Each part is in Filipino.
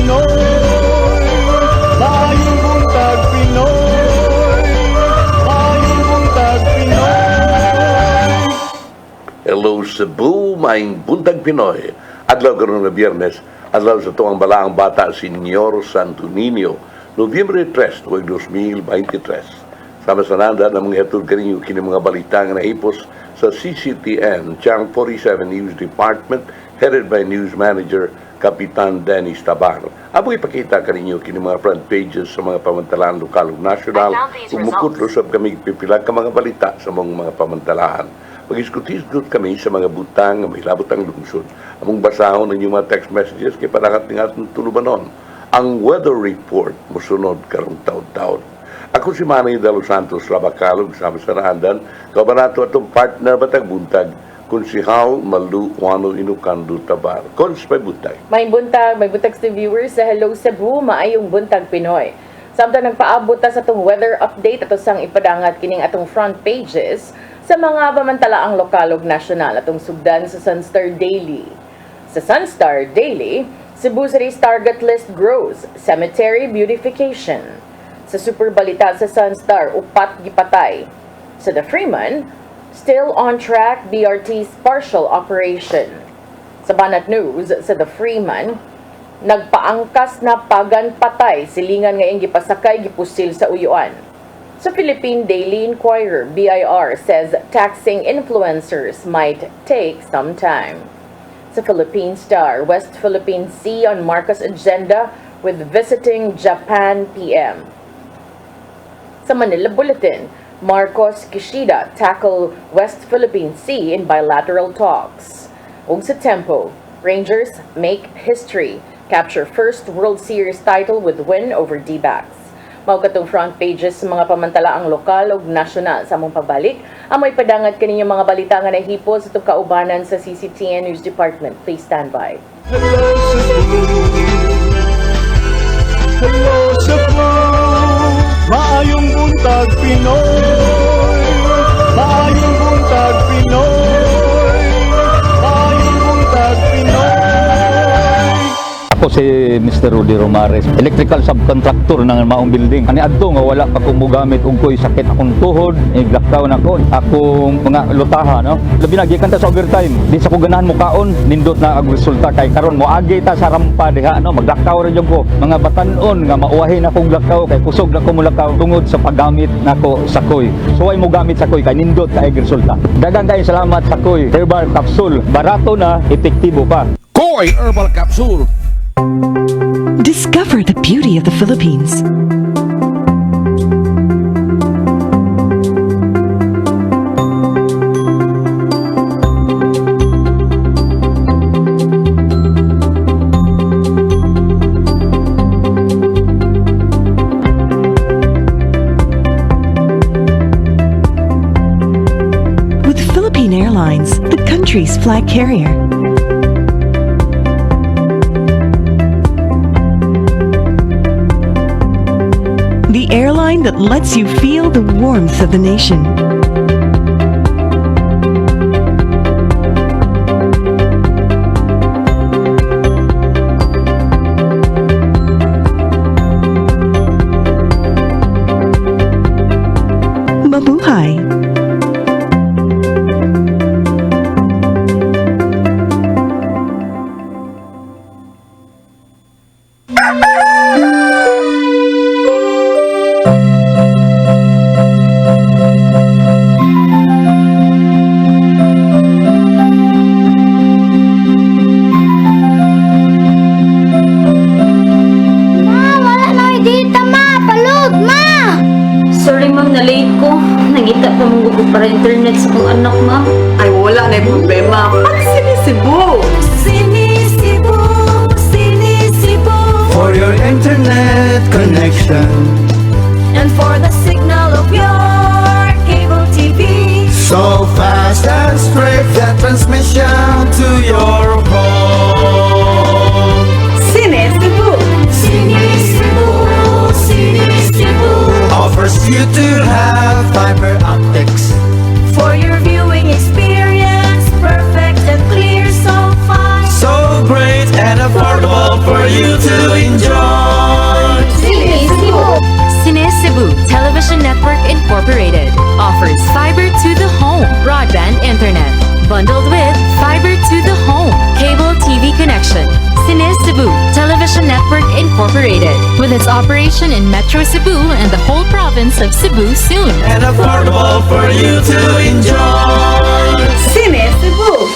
Pinoy. Maayong buntag Pinoy. Maayong buntag Pinoy. Hello Cebu, maayong buntag Pinoy. Adlaw karon nga Biyernes, adlaw sa tuwang balaang bata Senyor Santo Niño, Nobyembre 3, 2023. Sama sa nanda na mga hatod kaninyo kini mga balita nga naipos sa CCTN, Channel 47 News Department, headed by News Manager Kapitan Dennis Tabar. Abo ipakita kaninyo kini mga front pages sa mga pamantalaan lokal ug nasyonal, ug mukutlo kami pipila ka mga balita sa mga pamantalaan. Mag-iskutis-gut kami sa mga butang nga may labot ang lungsod. Among basahon ng mga text messages kay parakat ng atong tulubanon. Ang weather report musunod karong taon-taon. Ako si Manny de los Santos Labakalog sa Masarandan, kabanato atong partner Batag Buntag, Konsihal Malu Juano Inukandu Tabar. Kons may buntag. May buntag sa viewers sa Hello Cebu, maayong buntag Pinoy. Samtang nagpaabot ta sa atong weather update ato sang ipadangat kining atong front pages sa mga pamantalaang lokal ug nasyonal atong sugdan sa Sunstar Daily. Sa Sunstar Daily, Cebu City's target list grows, cemetery beautification. Sa Super Balita sa Sunstar, upat gipatay. Sa The Freeman, still on track BRT's partial operation. Sa Banat News, sa The Freeman, nagpaangkas na pagan patay silingan ngayong gipasakay gipusil sa uyuan. Sa Philippine Daily Inquirer, BIR says taxing influencers might take some time. Sa Philippine Star, West Philippine Sea on Marcos agenda with visiting Japan PM. Sa Manila Bulletin, Marcos Kishida tackle West Philippine Sea in bilateral talks. Ug sa Tempo, Rangers make history, capture first World Series title with win over D-backs. Mao katong front pages sa mga pamantalaang lokal ug nasyonal sa among pagbalik. Amoy padangat kaninyo mga balita nga nahipos sa itong kaubanan sa CCTN News Department. Please stand by. Hello Cebu. Hello Cebu. Maayong buntag Pinoy. Maayong buntag Pinoy. Maayong buntag Pinoy. Ako si Mr. Rudy Romares, electrical subcontractor ng Maayong building. Ani adto nga wala pa kong mugamit ug ko'y sakit akong tuhod, iglakaw na ko. Akong mga lutaha, no. Labi na gikan ta sa overtime. Di sa ko ganahan mo kaon, nindot na ang resulta kay karon mo agi ta sa rampa diha, no. Maglakaw ra jud ko. Mga batan-on nga mauwahi na kong lakaw kay kusog na ko mulakaw tungod sa paggamit nako sa koy. So ay mo gamit sa koy kay nindot kay resulta. Daghang kay salamat sa koy herbal capsule. Barato na, epektibo pa. Koy Herbal Capsule. Discover the beauty of the Philippines. With Philippine Airlines, the country's flag carrier. The airline that lets you feel the warmth of the nation. Mabuhay! Nangita pa mong gusto para internet sa kong anak, ma'am. Ay, wala na yung problema. Pag-CEBU! CEBU, CEBU. For your internet connection. And for the signal of your cable TV. So fast and straight, that transmission to your home. CEBU! CEBU. Offers you to have fiber optics. For your viewing experience, perfect and clear, so fine. So great and affordable for you to enjoy. Incorporated, with its operation in Metro Cebu and the whole province of Cebu soon. and affordable for you to enjoy. Cine Cebu.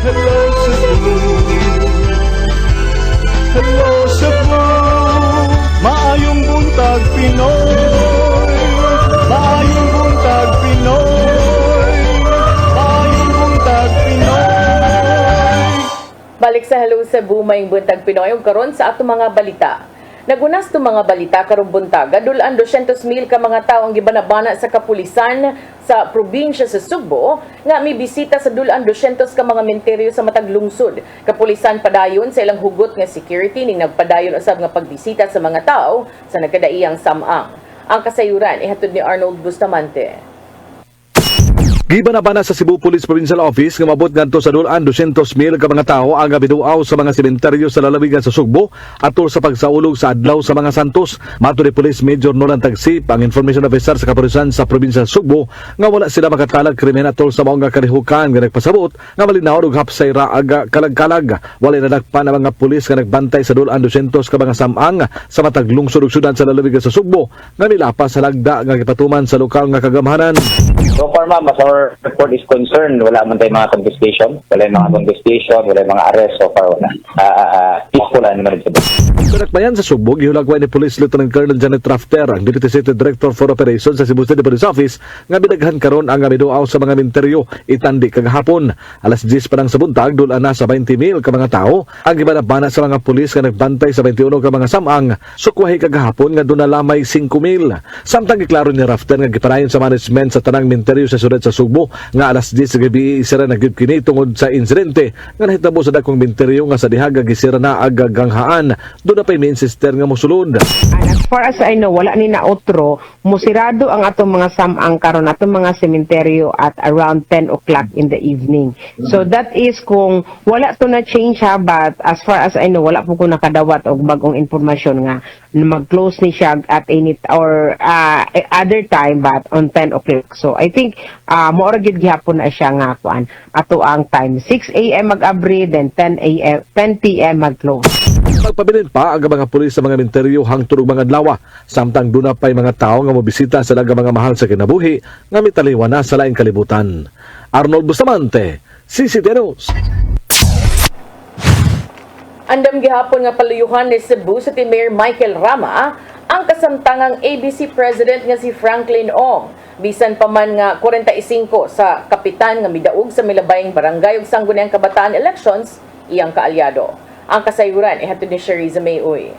Hello Cebu, hello Cebu, maayong buntag Pinoy, maayong buntag Pinoy, maayong buntag Pinoy. Balik sa Hello Cebu, Maayong Buntag Pinoy, ug karon sa ato mga balita. Nagunas to mga balita karong buntag, adulan 200,000 ka mga tawo ang gibanabana sa kapulisan sa probinsya sa Subo nga may bisita sa dulan 200 ka mga menteryo sa matag lungsod. Kapulisan padayon sa ilang hugot nga security ning nagpadayon usab nga pagbisita sa mga tawo sa nagkadaiyang samang. Ang kasayuran ihatod ni Arnold Bustamante. Gibanabana sa Cebu Police Provincial Office nga mabot ngadto sa dulan 200,000 ka mga tawo ang biduaw sa mga sementeryo sa lalawigan sa Sugbo atol sa pagsaulog sa adlaw sa mga santos. Mato ni Police Major Nolan Tagsip, ang information officer sa kapulisan sa probinsya sa Sugbo, nga wala sila makatalag krimen atol sa maong nga kalihukan nga nagpasabot nga malinaw og hapsay ra aga kalag-kalag. Wala nadakpan ang mga pulis nga nagbantay sa dulan 200 ka mga samang sa matag lungsod ug syudad sa lalawigan sa Sugbo nga milapas sa lagda nga gipatuman sa lokal nga kagamhanan. So far ma'am, as our report is concerned, wala man tayong mga contestation, wala yung mga arrest so far, wala. Peaceful naman rin sa Pinakbayan sa Sugbo, gihulagway ni Police Lieutenant Colonel Janet Rafter, ang Deputy City Director for Operations sa Cebu City Police Office, nga binaghan karon ang miduaw sa mga menteryo itandi kagahapon. Alas 10 pa lang sa buntag, dulan na sa 20,000 ka mga tao ang gibanabana sa mga pulis nga nagbantay sa 21 ka mga samang. Sukwahi kagahapon nga doon na lamay 5,000. Samtang giklaro ni Rafter nga gipanayon sa management sa tanang menteryo sa syudad sa Sugbo nga alas 10 sa gabi isira na gyud kini tungod sa insidente nga nahitabo sa dakong menteryo nga sa dihaga gisira na agaganghaan. Doon na pa'y may insister nga mosulod. And as far as I know, wala ni na outro, musirado ang atong mga samang karon atong mga sementeryo at around 10 o'clock in the evening. So that is kung wala to na change ha, but as far as I know, wala po ko nakadawat og bagong informasyon nga mag-close ni siya at any or other time but on 10 o'clock. So I think moora gid gihapon na siya nga kuan ato ang time 6 a.m. mag-abri then 10 p.m. mag-close. Magpabilin pa ang mga pulis sa mga menteryo hangtod og mga adlaw. Samtang duna pa'y mga tao nga mobisita sa laga mga mahal sa kinabuhi nga mitaliwan na sa laing kalibutan. Arnold Bustamante, CCTV News. Andam gihapon nga paluyuhan ni Cebu City Mayor Michael Rama ang kasamtangang ABC President nga si Franklin Ong. Bisan pa man nga 45 sa kapitan nga midaog sa milabayng barangay ug sangguniang kabataan elections iyang kaalyado. Ang kasayuran ihatod ni Shariza Mayoy.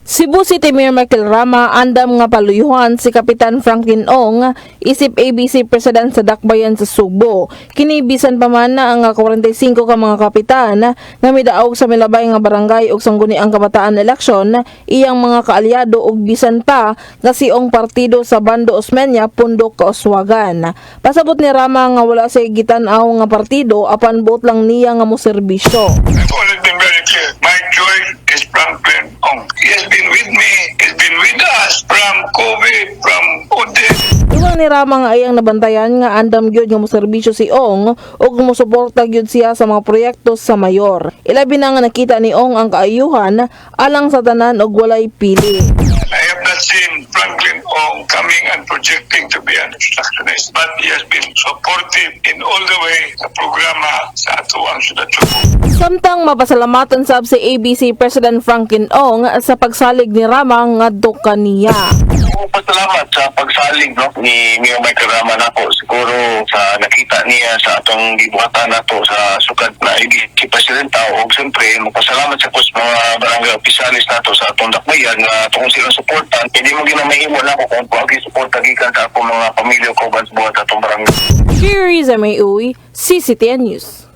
Cebu City Mayor Michael Rama andam nga paluyuhan si Kapitan Franklin Ong isip ABC President sa Dakbayan sa Sugbo. Kini bisan pa man na ang 45 ka mga kapitan nga midaog sa milabay nga barangay ug sangguniang kabataan election iyang mga kaalyado ug bisan pa nga siong partido sa Bando Osmeña Pundok Kauswagan. Pasabot ni Rama nga wala sa gitan-aw nga partido apan buot lang niya nga moserbisyo. I've always been very clear. My choice is Franklin Ong. He has been with me. He's been with us from COVID, from Ode. Iwang ni Rama nga ayang nabantayan nga andam gyud nga moserbisyo si Ong ug mosuporta gyud siya sa mga proyekto sa mayor. Ilabi na nga nakita ni Ong ang kaayuhan alang sa tanan og walay pili. I have not seen Franklin Ong coming and projecting to be an obstructionist, but he has been supportive in all the way sa programa sa atuang syudad Cebu. Samtang mapasalamatan sab si ABC President Franklin Ong sa pagsalig ni Rama ngadto kaniya. Pasalamat sa pagsalig ni Mayor Michael Rama nako. Siguro sa nakita niya sa atong gibuhatan nato sa sukat na si Presidenta o siyempre magpasalamat sa mga barangay opisyalis nato sa atong dakbayan nga tungkol silang suportan. Hindi mo ginamahimo na ko kung pag-suporta gikan sa akong mga pamilya ko bans buhat atong barangay. Shariza Mayoy, CCTN News.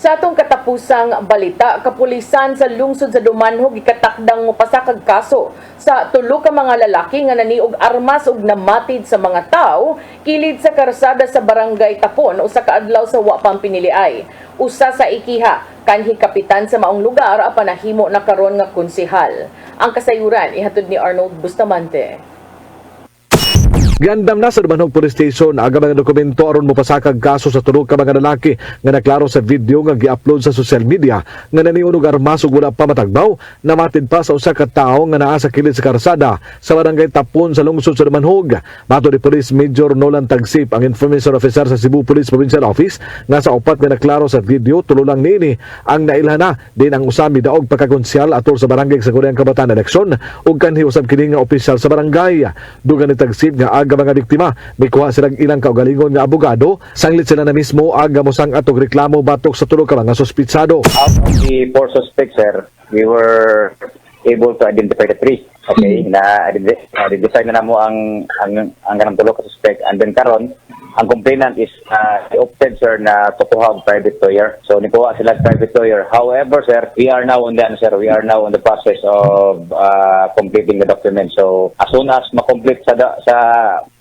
Sa atong katapusang balita, kapulisan sa lungsod sa Dumanhog ikatakdang mopasakag kaso sa tulo ka mga lalaki nga naniog armas ug namatid sa mga tao kilid sa karsada sa barangay Tapon usa ka adlaw sa wa pang piniliay. Usa sa ikiha kanhi kapitan sa maong lugar apan nahimo na karon nga konsehal. Ang kasayuran ihatod ni Arnold Bustamante. Gandam na sa Buntag Police Station aga mga dokumento aron mopasakag kaso sa tulo ka mga lalaki nga naklaro sa video nga gi-upload sa social media nga naniunog armas ug wala pa matagbaw namatid pa sa usa ka tawo nga naa sa kilid sa karsada sa barangay Tapon sa lungsod sa Manhog. Mato ni Police Major Nolan Tagsip ang information officer sa Cebu Police Provincial Office nga sa upat nga naklaro sa video tulo lang niini ang nailhana din ang usami daog pagkakonsyal atol sa barangay sa Koreang Kabataan eleksyon ug kanhi usab kini nga opisyal sa barangay. Dugan ni Tagsip nga aga mga biktima may kuha silang ilang kaugalingon nga abogado sanglit sila na mismo aga mosang atog reklamo batok sa tulo ka mga suspitsado. Out of the 4 suspects, sir, we were able to identify the 3. Okay, na-identify na namo ang ganang tulo ka suspect, and then karon ang complainant is opted, sir, na tukuha og private lawyer. So nikuha sila private lawyer. However, sir, we are now on the process of completing the document. So as soon as ma-complete sa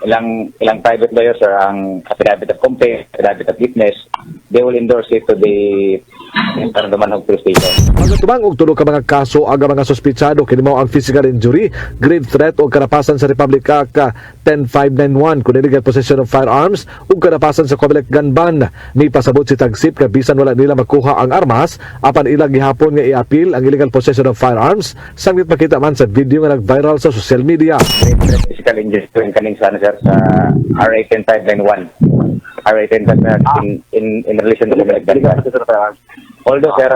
ilang private lawyer, sir, ang affidavit of complaint, affidavit of witness, they will endorse it to the Manhog Police Station. Pagkatumang og tulo ka mga kaso aga mga suspitsado kini mao ang physical injury, grave threat o karapasan sa Republic Act 10591 kun illegal possession of firearms ug karapasan sa Comelec gun ban. May pasabot si Tagsip nga bisan wala nila makuha ang armas apan ilang gihapon nga i-appeal ang illegal possession of firearms sanglit makita man sa video nga nag-viral sa social media. Physical injury yung kaning sana, sir, sa RA 10591. RA 10591 in relation to the gun ban. Although, sir,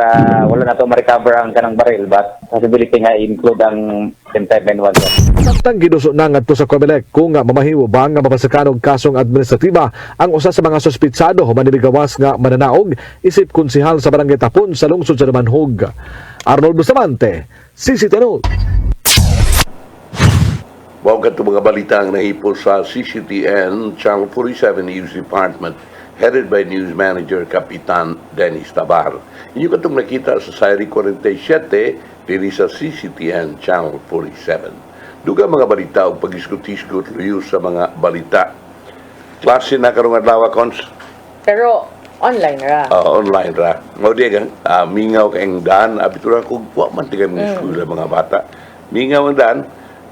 wala na to ma-recover ang kanang baril, but possibility nga include ang 10591, sir. Samtang giduso na ngadto sa Comelec kung nga mamahiwo ba nga mapasakan og kasong administratiba ang usa sa mga suspitsado human gawas nga mananaog isip konsehal sa barangay Tapon sa lungsod sa Manhog. Arnold Bustamante, CCTV. Bago ka mga balita ang nahipo sa CCTN Channel 47 News Department headed by News Manager Kapitan Dennis Tabar. Inyo katong nakita sa Sayri 47 diri sa CCTN Channel 47. Duga mga balita o pag-isgot-isgot luyo sa mga balita. Klase na karong adlaw, Cons? Pero online ra. Online ra. Mao di mingaw kayong daan, abitura kung wa man tigan ng school mga bata. Mingaw ang daan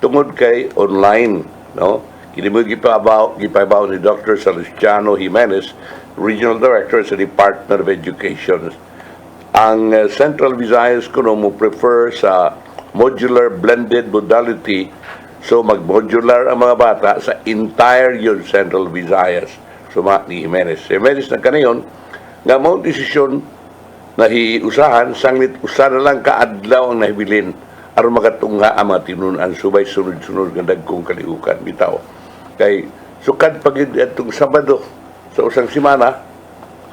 tungod kay online, no? Kini mo gipabaw ni Dr. Celestiano Jimenez, Regional Director sa Department of Education. Ang Central Visayas kuno mo prefer sa modular blended modality, so mag-modular ang mga bata sa entire yun Central Visayas. So ni Jimenez. Jimenez na kanayon nga mao desisyon na hiusahan sanglit usa na lang kaadlaw ang nahibilin aron makatungha ang mga tinunan subay sunod-sunod nga dagkong kalihukan bitaw. Kay sukad pagid atong Sabado sa usang semana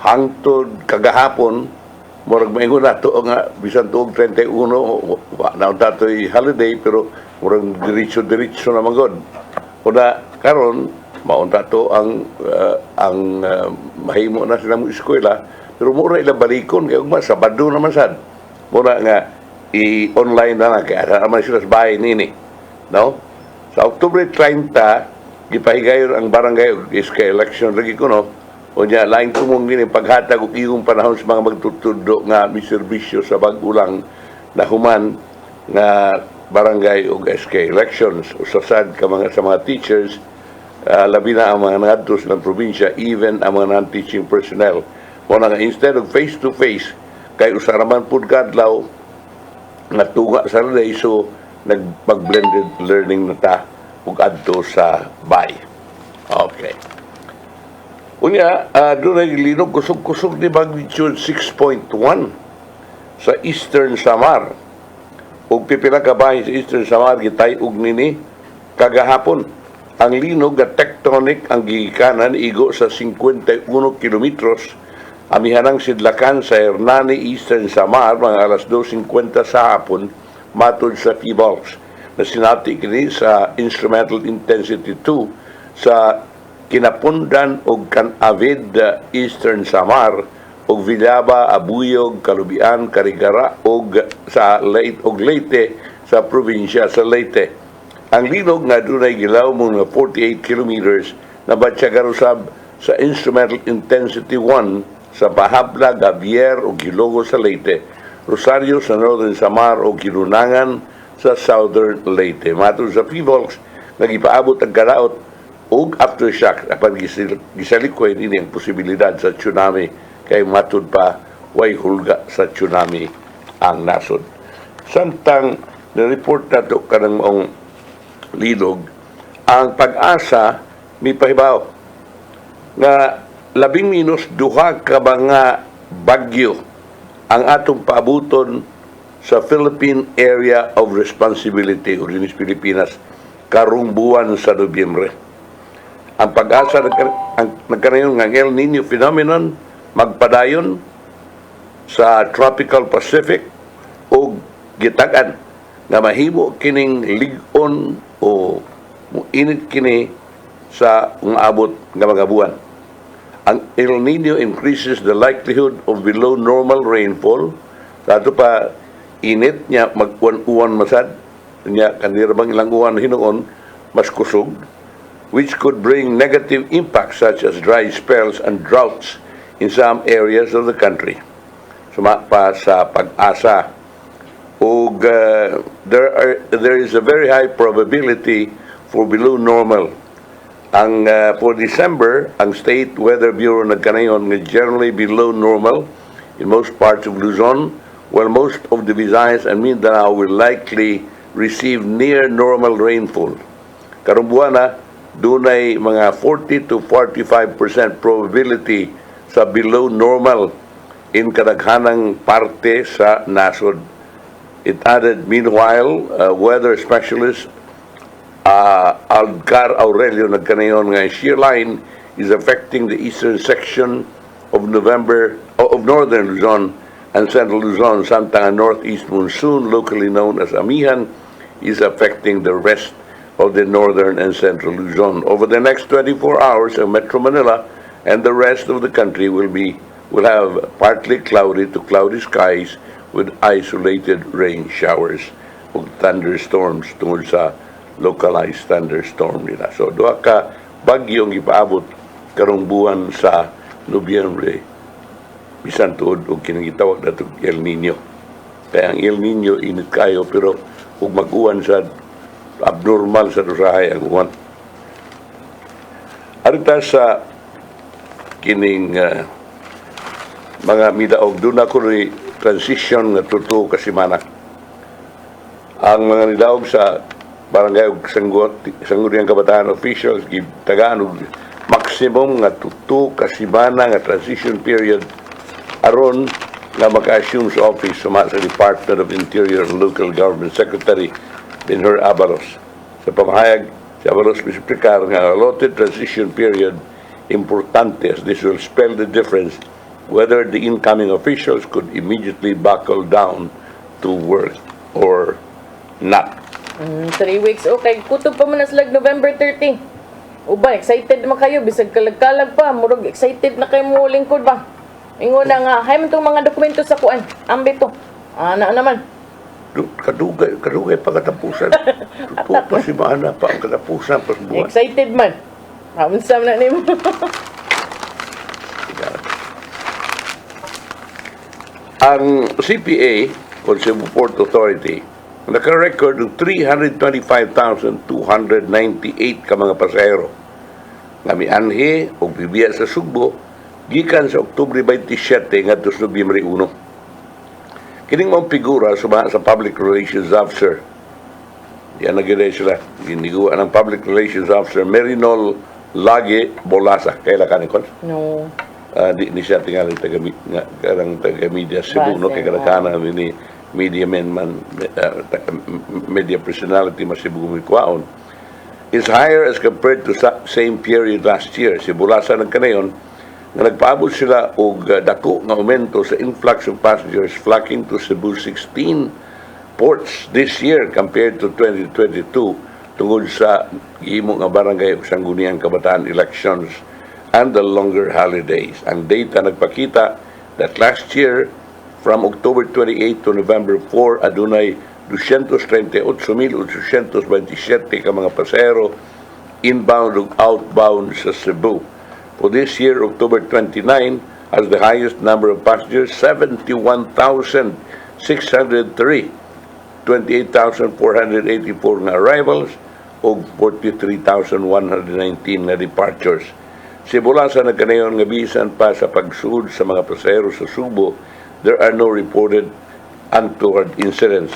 hangtod kagahapon murag maingon nato nga bisan tuog 31 wa na datoy holiday pero murag diretso na magod. Una karon maunta to ang mahimo na sila mo eskwela pero mura ilang balikon kay ugma Sabado naman sad. Mura nga i-online na lang kaya naman sila sa bahay nini. No? Sa October 30 gipahigayon ang barangay iska election lagi ko, no? O niya lain tumong din paghatag og iyong panahon sa mga magtutudo nga miserbisyo sa bag-ulang na human nga barangay og SK elections. Usasad ka sa mga teachers, labi na ang mga ngadto sa probinsya, even ang mga non-teaching personnel. Muna nga instead of face-to-face, kay usaraman pud kadlaw nga tunga sa relay, so nagpag-blended learning na ta ug adto sa bay. Okay. Unya, doon ay linog kusog-kusog ni magnitude 6.1 sa Eastern Samar. Ug pipila ka bahin sa Eastern Samar gitay ug nini kagahapon. Ang linog nga tectonic ang gigikanan igo sa 51 kilometros amihanang sidlakan sa Hernani, Eastern Samar mga alas 2:50 sa hapon matod sa P-Box na sinati kini sa Instrumental Intensity 2 sa Kinapundan og Canavid, Eastern Samar og Villaba, Abuyog, Kalubian, Carigara og sa Leyte sa probinsya sa Leyte. Ang linog nga dunay gilaw mga 48 kilometers na batyagarusab sa Instrumental Intensity 1 sa Bahabla, Gavier o Gilogo sa Leyte, Rosario sa Northern Samar o Ginunangan sa Southern Leyte. Matod sa PVOLX, nagipaabot ang karaot ug aftershock apan gisalikoy ini ang posibilidad sa tsunami kay matud pa way hulga sa tsunami ang nasod. Samtang na-report nato kanang maong lidog ang Pag-asa mipahibaw nga -2 ka mga bagyo ang atong paabuton sa Philippine Area of Responsibility o dinis Pilipinas karong buwan sa Nobyembre. Ang Pag-asa nagkanayon nga El Nino phenomenon magpadayon sa Tropical Pacific o gitagan nga mahimo kining lig-on o muinit kini sa abot nga mga buwan. Ang El Nino increases the likelihood of below normal rainfall. Dato pa init niya mag-uwan masad niya kanira bang ilang uwan hinuon mas kusog, which could bring negative impacts such as dry spells and droughts in some areas of the country. Sumapa sa Pag-asa ug there is a very high probability for below normal. For December, ang State Weather Bureau nagkanayon nga generally below normal in most parts of Luzon, while most of the Visayas and Mindanao will likely receive near normal rainfall. Karong buwan na, dunay mga 40 to 45% probability sa below normal in kadaghanang parte sa nasod. It added, meanwhile, weather specialist Algar Aurelio nagkanayon nga shear line is affecting the eastern section of northern Luzon and central Luzon, samtang ang northeast monsoon, locally known as Amihan, is affecting the rest of the northern and central Luzon. Over the next 24 hours, Metro Manila and the rest of the country will have partly cloudy to cloudy skies with isolated rain showers o thunderstorms tungod sa localized thunderstorm nila. So, duha ka bagyong ipaabot karong buwan sa Nobyembre, bisan tuod og kinagitawag na itong El Nino. Kaya ang El Nino init kayo, pero kung mag-uwan sa abnormal sa dusahay ang uwan. Arita sa kining mga midaog, doon ako rin transition na tuto kasimana. Ang mga nidaog sa barangay ug sangguniang kabataan officials gitagaan og maximum nga tuto kasimana nga transition period aron nga maka-assume sa office sa Department of Interior and Local Government Secretary Benhur Abalos. Sa pamahayag, si Abalos misiplikar nga allotted transition period importante as this will spell the difference whether the incoming officials could immediately buckle down to work or not. 3 weeks. Okay, kutob pa man na slag November 30. Uban, excited naman kayo. Bisag kalag-kalag pa. Murag excited na kayo mo lingkod ba? Ingon na nga, hay man itong mga dokumento sa kuan. Ambi to. Ana naman. Kadugay pa katapusan. Tuto pa si Mana pa ang katapusan pa buwan. Excited man. Hamunsam na ni mo. Ang CPA, o Cebu Port Authority, naka-record ng 325,298 ka mga pasahero nga mianhi o bibiya sa Sugbo gikan sa Oktubre 27 ngadto sa Nobyembre 1. Kining mga figura sa Public Relations Officer. Yan na gina sila. Giniguan ng Public Relations Officer Merinol Lage Bolasa. Kailan ka ni Kon? No. Di siya tingali taga-media Cebu, no? Kaya kana ni media man, media personality mas Cebu mikwaon, is higher as compared to same period last year. Si Bolasa nagkanayon, nga nagpaabot sila og dako nga aumento sa influx of passengers flocking to Cebu 16 ports this year compared to 2022 tungod sa gihimo nga barangay ug sangguniang kabataan elections and the longer holidays. Ang data nagpakita that last year, from October 28 to November 4, adunay 238,827 ka mga pasahero inbound ug outbound sa Cebu. For this year, October 29 has the highest number of passengers, 71,603, 28,484 na arrivals, og 43,119 na departures. Simula sa nagkanayon nga bisan pa sa pagsuod sa mga pasahero sa Subo, there are no reported untoward incidents.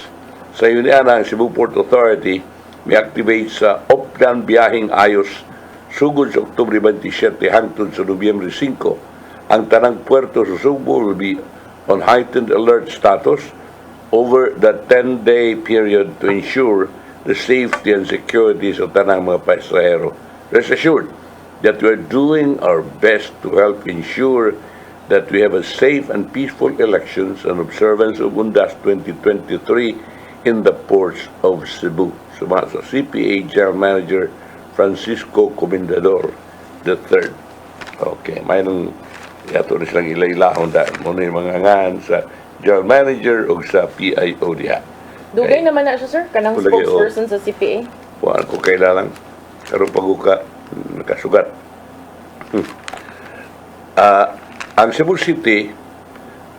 Sa Yuniana, ang Cebu Port Authority may activate sa Oplan Biyahing Ayos sugod sa Oktubre 27 hangtod sa Nobyembre 5. Ang tanang puerto sa Subo will be on heightened alert status over the 10-day period to ensure the safety and security sa tanang mga pasahero. Rest assured that we are doing our best to help ensure that we have a safe and peaceful elections and observance of UNDAS 2023 in the ports of Cebu. Suma sa CPA General Manager Francisco Comendador III. Okay, may nang yato na silang ilailahon dahil muna yung mga ngan sa General Manager o sa PIO diha. Dugay naman na siya, sir, kanang Tulagi, spokesperson sa CPA. Kuhaan ko kailangan. Karoon pag-uka, nakasugat. Ang Cebu City,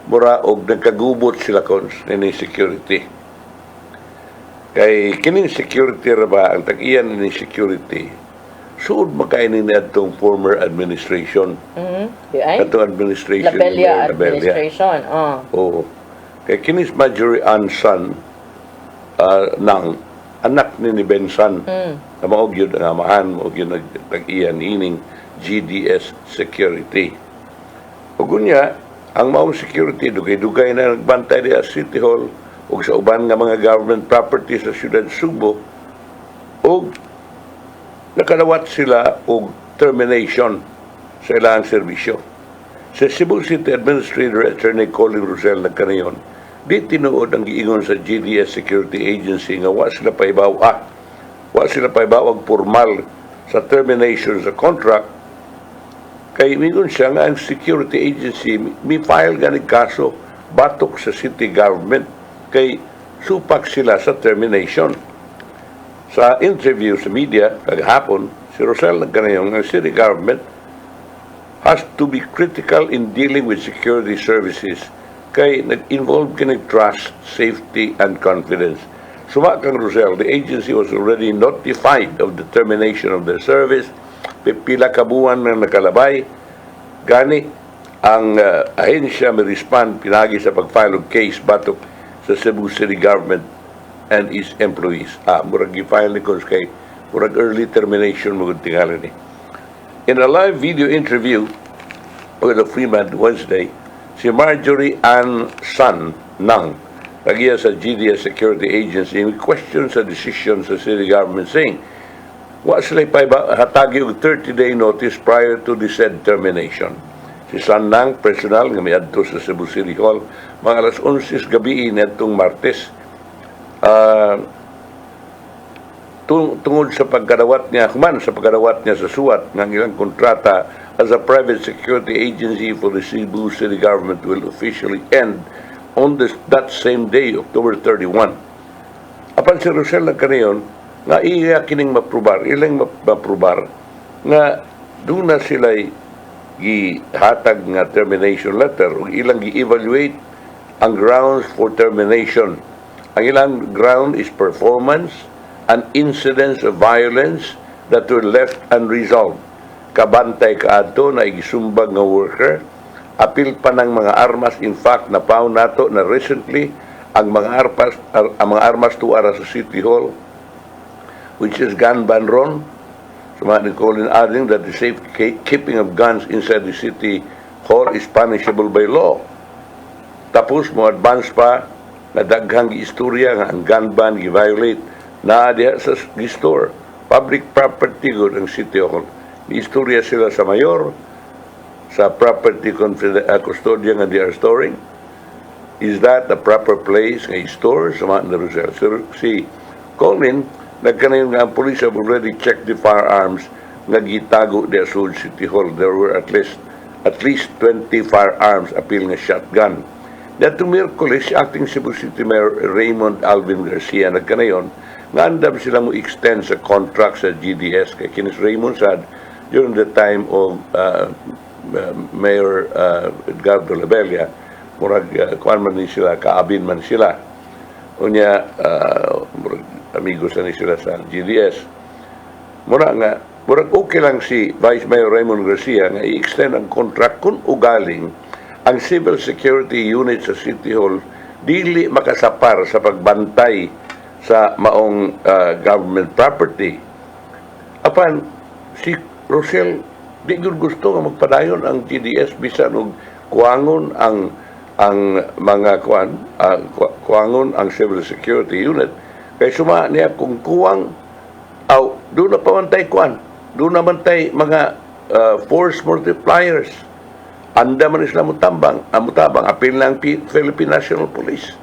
mura og nagkagubot sila kons ni security. Kay kining security ra ba, ang tag-iyan ni security, suod makainin na itong former administration. Itong administration. Labelia administration. Oo. Kay kinis Marjorie Ann Son, nang anak ni Bensan, na maog yun ang amahan, maog yun nag-iyan ining GDS security. O gunya, ang maong security, dugay-dugay na nagbantay di sa City Hall o sa uban nga mga government properties sa Siyudad Subo o nakalawat sila og termination sa ilang serbisyo. Sa Cebu City Administrator Attorney Colin Rosel nagkanayon, di tinuod ang giingon sa GDS Security Agency nga wa sila paibaw og formal sa termination sa contract. Kay mingon siya nga ang security agency may file ganit kaso batok sa city government kay supak sila sa termination. Sa interview sa media kagahapon, si Rosel nagkanayon nga city government has to be critical in dealing with security services kay nag-involve kinig trust, safety, and confidence. Suma kang Rosel, the agency was already notified of the termination of their service. Pila ka buwan na nakalabay. Gani, ang ahensya may respond pinagi sa pag-file of case batok sa Cebu City Government and its employees. Murag i-file ni Kons kay murag early termination mo tingali ni. In a live video interview with the Freeman Wednesday, si Marjorie Ann Son Nang, tagiya sa GDS Security Agency, questions sa decision sa city government saying, wa sila hatagi og 30-day notice prior to the said termination. Si Son Nang, personal, nga may adto sa Cebu City Hall, mga alas 11 gabi netong Martes, tungod sa pagkadawat niya, sa suwat ng ilang kontrata as a private security agency for the Cebu City Government will officially end on that same day, October 31. Apan si Rosel nagkanayon, nga iya kining ilang maprobar, nga doon na sila gihatag nga termination letter, o ilang gi-evaluate ang grounds for termination. Ang ilang ground is performance and incidents of violence that were left unresolved. Kabantay kaadto na igisumbag nga worker, apil pa ng mga armas. In fact, napaw nato na recently ang mga armas tuara sa City Hall, which is gun ban ron. So mga Colin adding that the safe keeping of guns inside the City Hall is punishable by law. Tapos mo advance pa na daghang istorya nga ang gun ban gi-violate na diha sa store. Public property good ang City Hall. Istorya sila sa mayor, sa property custodian nga they are storing. Is that the proper place nga i-store? Sa mga na Rosel. Si Colin, nagkanayon nga ang police have already checked the firearms nga gitago di Asud City Hall. There were at least 20 firearms, apil nga shotgun. Datong Miyerkules, acting Cebu City Mayor Raymond Alvin Garcia nagkanayon nga andam sila mo extend sa contract sa GDS kay kinis Raymond sad during the time of Mayor Edgardo Labella, murag kuan man ni sila, kaabin man sila. Unya, amigos na ni sila sa GDS. murag okay lang si Vice Mayor Raymond Garcia nga i-extend ang contract kung ugaling ang civil security unit sa City Hall dili makasapar sa pagbantay sa maong government property. Apan, si Rochelle, di gud gusto nga magpadayon ang GDS bisan og kuangon ang mga kuangon ang civil security unit. Kay suma niya kung kuwang doon na pamantay doon na mantay mga force multipliers. Anda man sila mutabang, apil ng Philippine National Police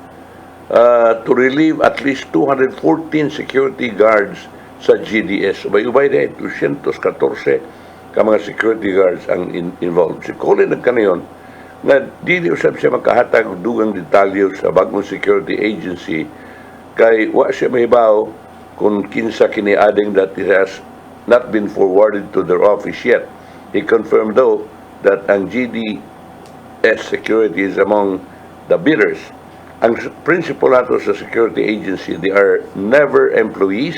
to relieve at least 214 security guards sa GDS. Ubay-ubay din, 214 ka mga security guards ang involved. Si Colin nagkanayon na dili usab siya makahatag og dugang detalye sa bagong security agency kay wa siya mahibaw kung kinsa kini adding that it has not been forwarded to their office yet. He confirmed though that ang GDS security is among the bidders. Ang principal nato sa security agency, they are never employees.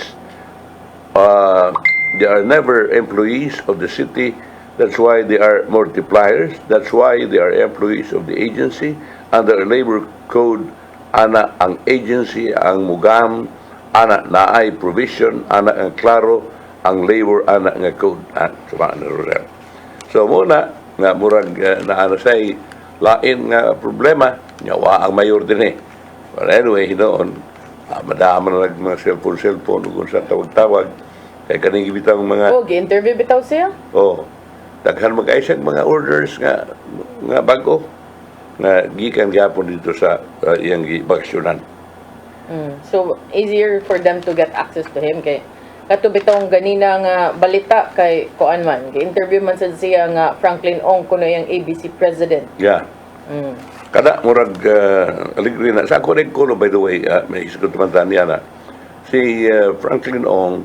They are never employees of the city. That's why they are multipliers. That's why they are employees of the agency. Under labor code, ana ang agency, ang mugam, ana naay provision, ana ang klaro, ang labor, ana nga code. So muna, nga murag naano say lain nga problema nyawa ang mayor din but anyway noon madama na mga cellphone kung sa tawag-tawag kay kaning gibitang mga gi-interview bitaw siya daghan mag-aisag mga orders nga bago nga gikan gyapon dito sa iyang gibaksyonan. So easier for them to get access to him kay kato bitong ganina nga balita kay kuan man gi-interview man sad siya nga Franklin Ong kuno yang ABC president. Kada murag aligri na sa ako rin kuno by the way may isgot man niya na si Franklin Ong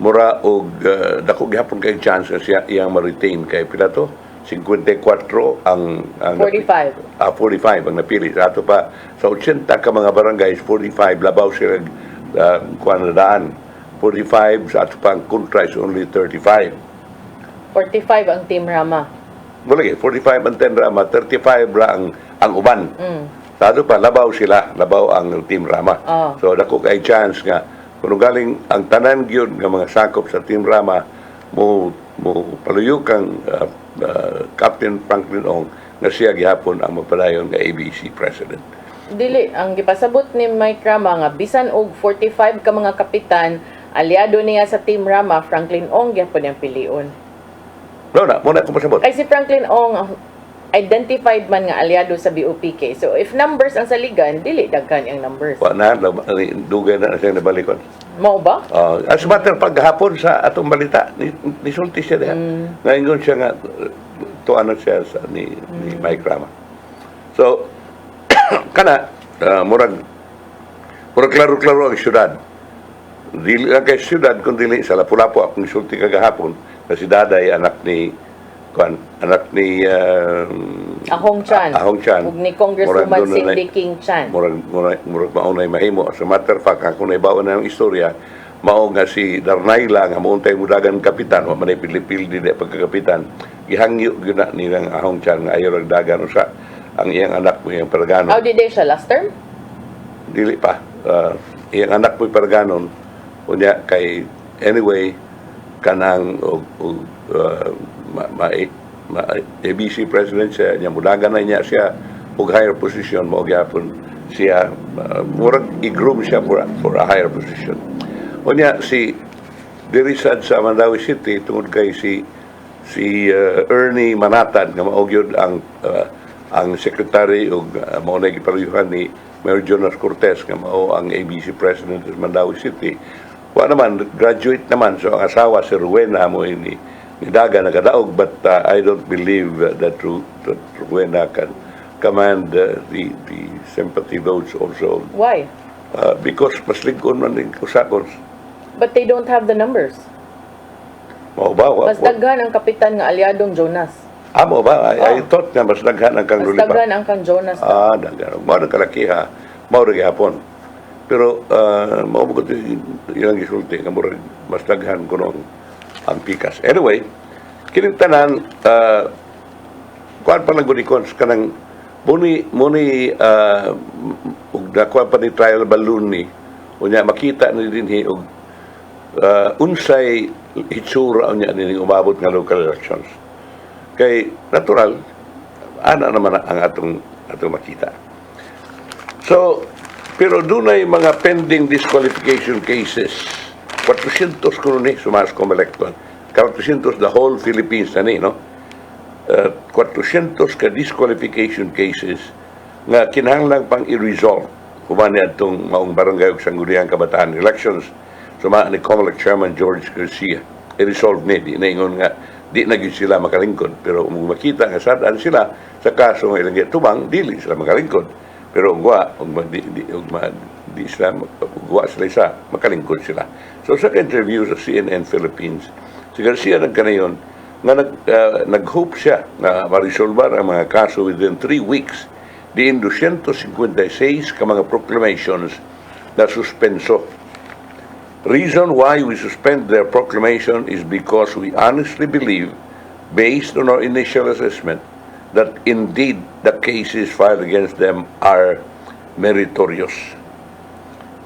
mura og dako gihapon kay chance siya iyang ma-retain kay pila to 54 ang 45 ang napili sa ato pa sa 80 ka mga barangays 45 labaw sila kuan na daan 45 sa ato pang kontra is only 35. 45 ang Team Rama. Mula 45 ang Team Rama, 35 ra ang uban. Sa ato pa, labaw ang Team Rama. So, dako kay chance nga, kung galing ang tanan gyud nga mga sakop sa Team Rama, mo paluyok ang Captain Franklin Ong nga siya gihapon ang mapadayon nga ABC President. Dili, ang gipasabot ni Mike Rama nga, bisan og 45 ka mga kapitan, aliado niya sa Team Rama, Franklin Ong gyapon ang pilion. Muna ko pasabot. Ay si Franklin Ong identified man nga aliado sa BOPK. So if numbers ang saligan, dili daghan ang numbers. Dugay na siya nabalikon. Mao ba? As matter paghapon sa atong balita, nisulti siya diha. Ngayon siya nga tuanan siya sa ni Mike Rama. So kana murag klaro-klaro ang syudad. Dili lang kay syudad kundi sa Lapu-Lapu akong sulti kagahapon na si Daday anak ni Ahong Chan ug ni Congresswoman Cindy King Chan murag maunay mahimo sa matter of fact ako naibawan na ng istorya mao nga si Darnayla nga muuntay mudagan kapitan wa man pilipil di pagkakapitan gihangyo gyud na ni Ahong Chan nga ayo dagan usa ang iyang anak mo iyang Pargano. How did they siya last term? Dili pa iyang anak mo Parganon unya kay anyway kanang ABC president siya niya mudagan na niya siya og higher position mo gyapon siya murag i-groom siya for a higher position. Unya si diri sad sa Mandawi City tungod kay si Ernie Manatan nga mao gyud ang secretary og mao na giparehuyuhan ni Mayor Jonas Cortez nga mao ang ABC president sa Mandawi City. Wa naman graduate naman so ang asawa si Rowena mo ni daga nagadaog but I don't believe that Rowena can command the sympathy votes also. Why? Because mas ligon man din usakon. But they don't have the numbers. Mao ba? Mas daghan ang kapitan nga aliadong Jonas. Mo ba? I thought nga mas daghan ang kang Lulipa. Mas daghan ang kang Jonas. Daghan. Mao na kalaki ha. Mao ra gihapon. Pero maubog ko ilang gisulti nga murag mas daghan ko nung ang pikas. Anyway, kining tanan kuan pa lang gudikon kanang muni ug nakuha pa ni trial balloon ni unya makita ni dinhi og unsay hitsura unya ni umabot nga local elections. Kay natural ana naman ang atong makita. So, pero dunay mga pending disqualification cases. 400 kuno ni sumas kom electon. 400 the whole Philippines na ni, no? 400 ka disqualification cases nga kinahanglan pang i-resolve human ni atong maong barangay ug sangguniang kabataan elections suma ni COMELEC Chairman George Garcia i-resolve ni di naingon nga di na gyud sila makalingkod pero kung makita nga sad-an sila sa kaso nga ilang gitubang dili sila makalingkod pero di sila isa makalingkod sila. So sa interview sa CNN Philippines si Garcia nagkanayon nga nag-hope siya na ma-resolve ang mga kaso within 3 weeks. Diin 256 ka mga proclamations na suspenso. Reason why we suspend their proclamation is because we honestly believe, based on our initial assessment, that indeed the cases filed against them are meritorious.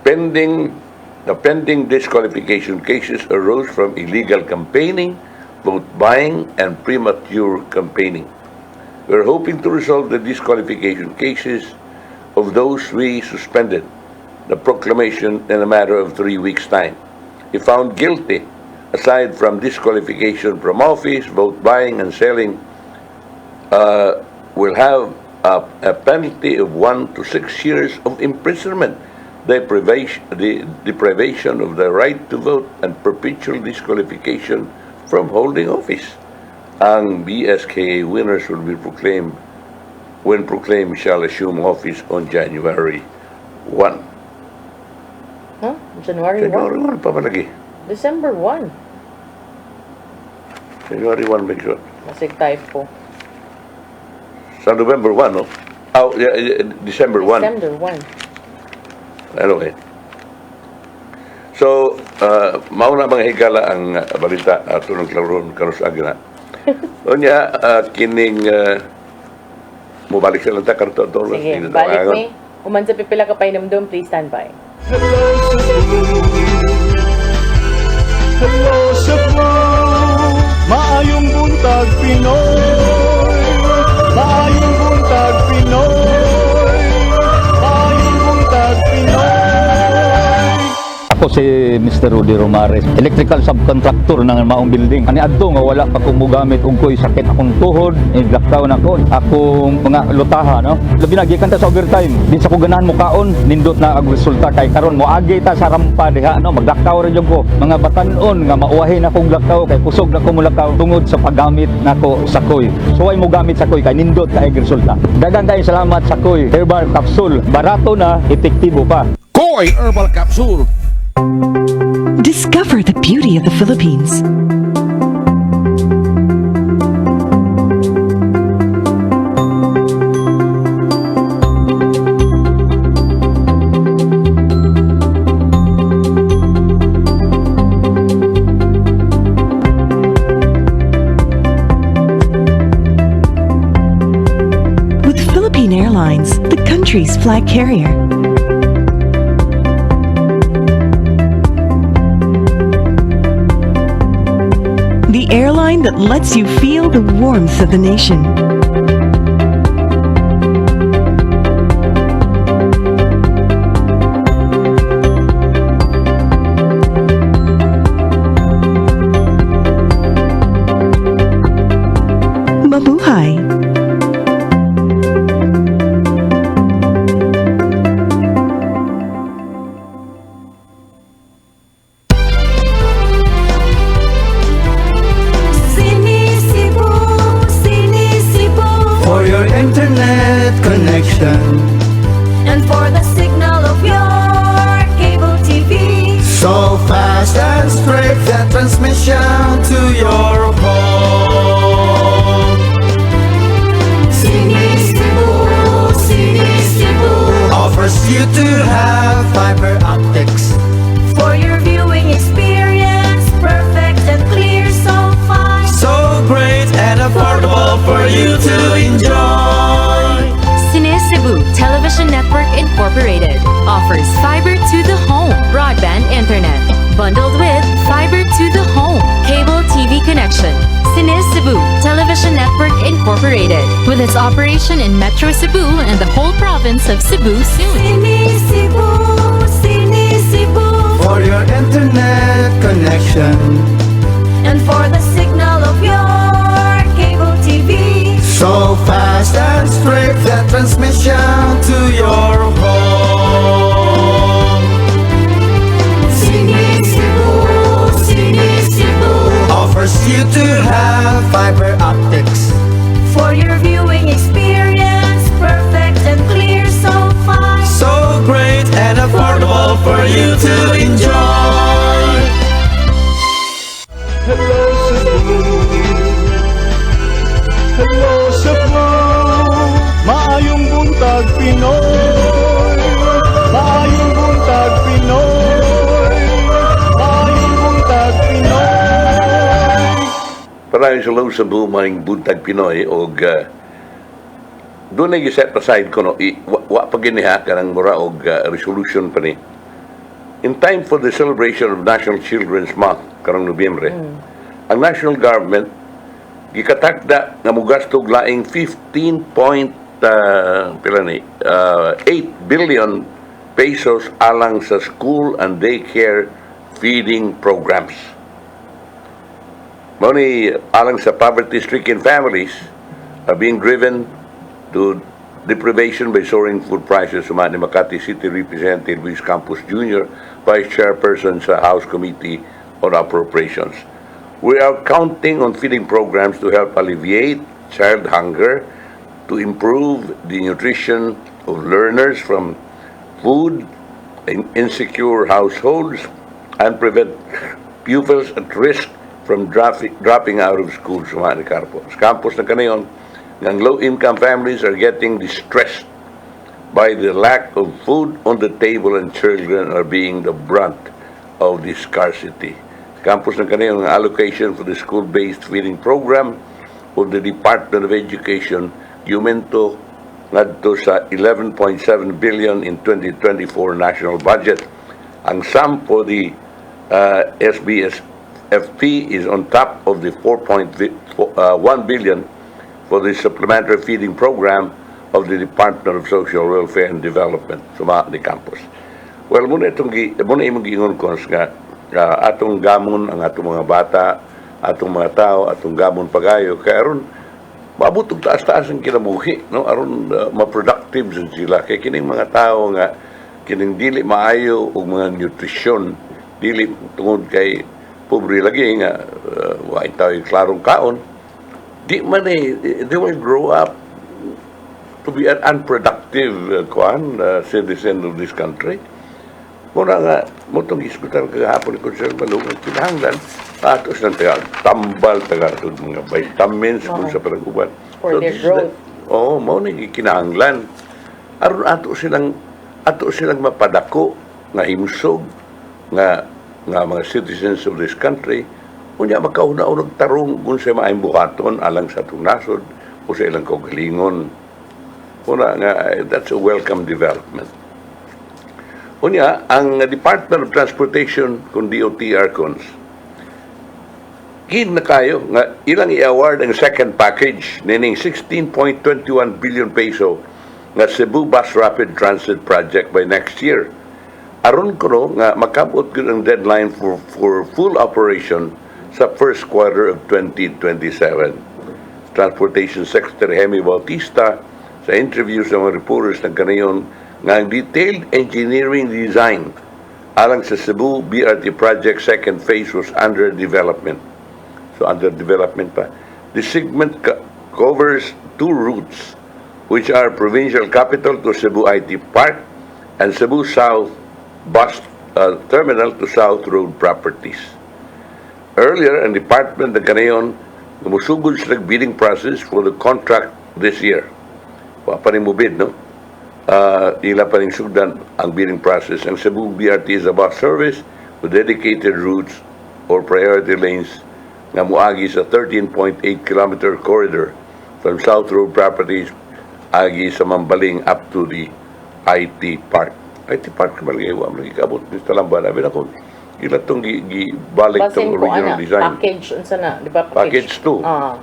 The pending disqualification cases arose from illegal campaigning, vote buying, and premature campaigning. We're hoping to resolve the disqualification cases of those we suspended the proclamation in a matter of 3 weeks' time. If found guilty, aside from disqualification from office, vote buying, and selling, will have a penalty of 1 to 6 years of imprisonment, deprivation of the right to vote, and perpetual disqualification from holding office. Ang BSKA winners will be proclaimed when proclaimed shall assume office on January 1. Huh? January 1? January 1 pa palagi. December 1. January 1 make sure. Masig typo. Sa November 1, no? Oh, December 1. December 1. Anyway. So, mauna mga higala ang balita tunong klaron kanus agna. Unya, kining mubalik sila ta karto to. Sige, balik mi. Uman sa pipila ka painumdum, please stand by. Hello Cebu, maayong buntag Pinoy. Maayong buntag Pinoy. Maayong buntag Pinoy. Ako si Mr. Rudy Romares, electrical subcontractor ng Maayong building. Ani adto nga wala pa kong mugamit ug ko'y sakit akong tuhod, lockdown ako. Akong mga lutaha, no. Labi na gikan ta sa overtime. Din sa ko ganahan mo kaon, nindot na ang resulta kay karon moagi ta sa rampa diha, no. Maglakaw ra jud ko. Mga batan-on nga mauwahin akong lakaw kay kusog na ko mulakaw tungod sa paggamit nako sa koy. So ay mo gamit sa koy kay nindot kay resulta. Daghang kay salamat sa koy herbal capsule. Barato na, epektibo pa. Koy Herbal Capsule. Discover the beauty of the Philippines. With Philippine Airlines, the country's flag carrier. The airline that lets you feel the warmth of the nation. Mabuhay! For your internet connection And for the signal of your cable TV. so fast and straight that transmission to your home. CEBU offers you to have fiber bundled with fiber to the home, cable TV connection. CEBU Television Network Incorporated, with its operation in Metro Cebu and the whole province of Cebu soon. For your internet connection And for the signal of your cable TV. so fast and straight, that transmission to your home. CEBU Offers you to have fiber optics. for your viewing experience, perfect and clear, so fine. So great and affordable for you to enjoy. Hello Cebu, hello Cebu, maayong buntag Pinoy, maayong buntag Pinoy, maayong buntag Pinoy. Maraming salamat sa buong Buntag Pinoy o doon na set aside ko no, wa pa giniha ka ng mura o resolution pa ni. In time for the celebration of National Children's Month karong Nobyembre, ang national government gikatakda nga mugastog laing 15.8 billion pesos alang sa school and daycare feeding programs. Money alang sa poverty-stricken families are being driven to deprivation by soaring food prices. Sumani Makati City Representative Luis Campos Jr., Vice Chairperson sa House Committee on Appropriations. We are counting on feeding programs to help alleviate child hunger, to improve the nutrition of learners from food in insecure households, and prevent pupils at risk from dropping out of school. Sumani Campos na kanayon, ng low-income families are getting distressed by the lack of food on the table and children are being the brunt of this scarcity. Campus ng kaniyang allocation for the school-based feeding program of the Department of Education yumento ngadto sa 11.7 billion in 2024 national budget. Ang sum for the SBSFP is on top of the 4.1 billion for the supplementary feeding program of the Department of Social Welfare and Development sa ni campus. Well, muna imong giingon ko nga atong gamon ang atong mga bata, atong mga tao, atong gamon pagayo kay aron maabot og taas-taas ang kinabuhi, no? Aron ma-productive sila kay kining mga tao nga kining dili maayo og mga nutrisyon, dili tungod kay pobre lagi nga wa tayo klarong kaon. They will grow up to be an unproductive citizen of this country. Muna nga, motong iskutan kagahapon ni Consul Malungan, kinahanglan, atos ng tambal, tagatod mga vitamins, kung sa panaguban. For their growth. Oo, mo na kinahanglan. Aron ato silang mapadako, nga himsog, nga mga citizens of this country, unya makauna-unag tarong kung sa maayong buhaton alang sa itong nasod o sa ilang kaugalingon. Una nga, that's a welcome development. Unya, ang Department of Transportation kung DOTR cons, na kayo nga ilang i-award ang second package nining 16.21 billion peso nga Cebu Bus Rapid Transit Project by next year. Aron ko nga makabot ko ang deadline for full operation sa first quarter of 2027. Transportation Secretary Hemi Bautista sa interview sa mga reporters ng kanayon nga ang detailed engineering design alang sa Cebu BRT project second phase was under development. So under development pa. The segment covers two routes which are Provincial Capital to Cebu IT Park and Cebu South Bus Terminal to South Road Properties. Earlier, ang department ng kanayon musugod sa bidding process for the contract this year. Papanimubid, no? Ila pa rin sugdan ang bidding process. Ang Cebu BRT is a bus service with dedicated routes or priority lanes nga muagi sa 13.8 kilometer corridor from South Road Properties agi sa Mambaling up to the IT Park. IT Park malagay wa magikabot ni Talamba. Sabi na ko, ila itong gibalik Basin itong ko, original design. package, unsa na, di ba? Package 2. Ah.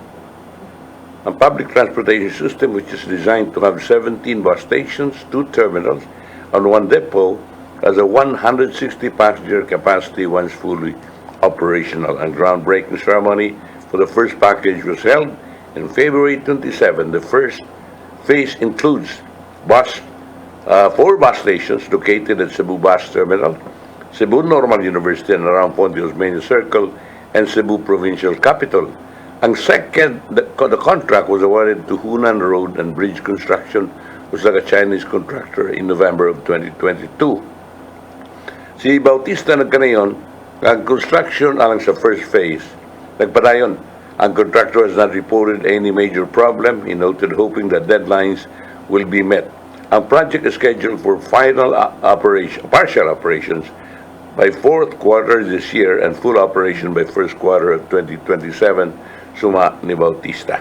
A public transportation system which is designed to have 17 bus stations, 2 terminals, and 1 depot has a 160 passenger capacity once fully operational. And groundbreaking ceremony for the first package was held in February 27. The first phase includes 4 bus stations located at Cebu Bus Terminal, Cebu Normal University and around Pontius Main Circle, and Cebu Provincial Capital. Ang second, the contract was awarded to Hunan Road and Bridge Construction, was like a Chinese contractor in November of 2022. Si Bautista nagkanayon, ang construction alang sa first phase, nagpadayon. Ang contractor has not reported any major problem. He noted hoping that deadlines will be met. Ang project is scheduled for partial operations by 4th quarter this year and full operation by 1st quarter of 2027. Suma ni Bautista.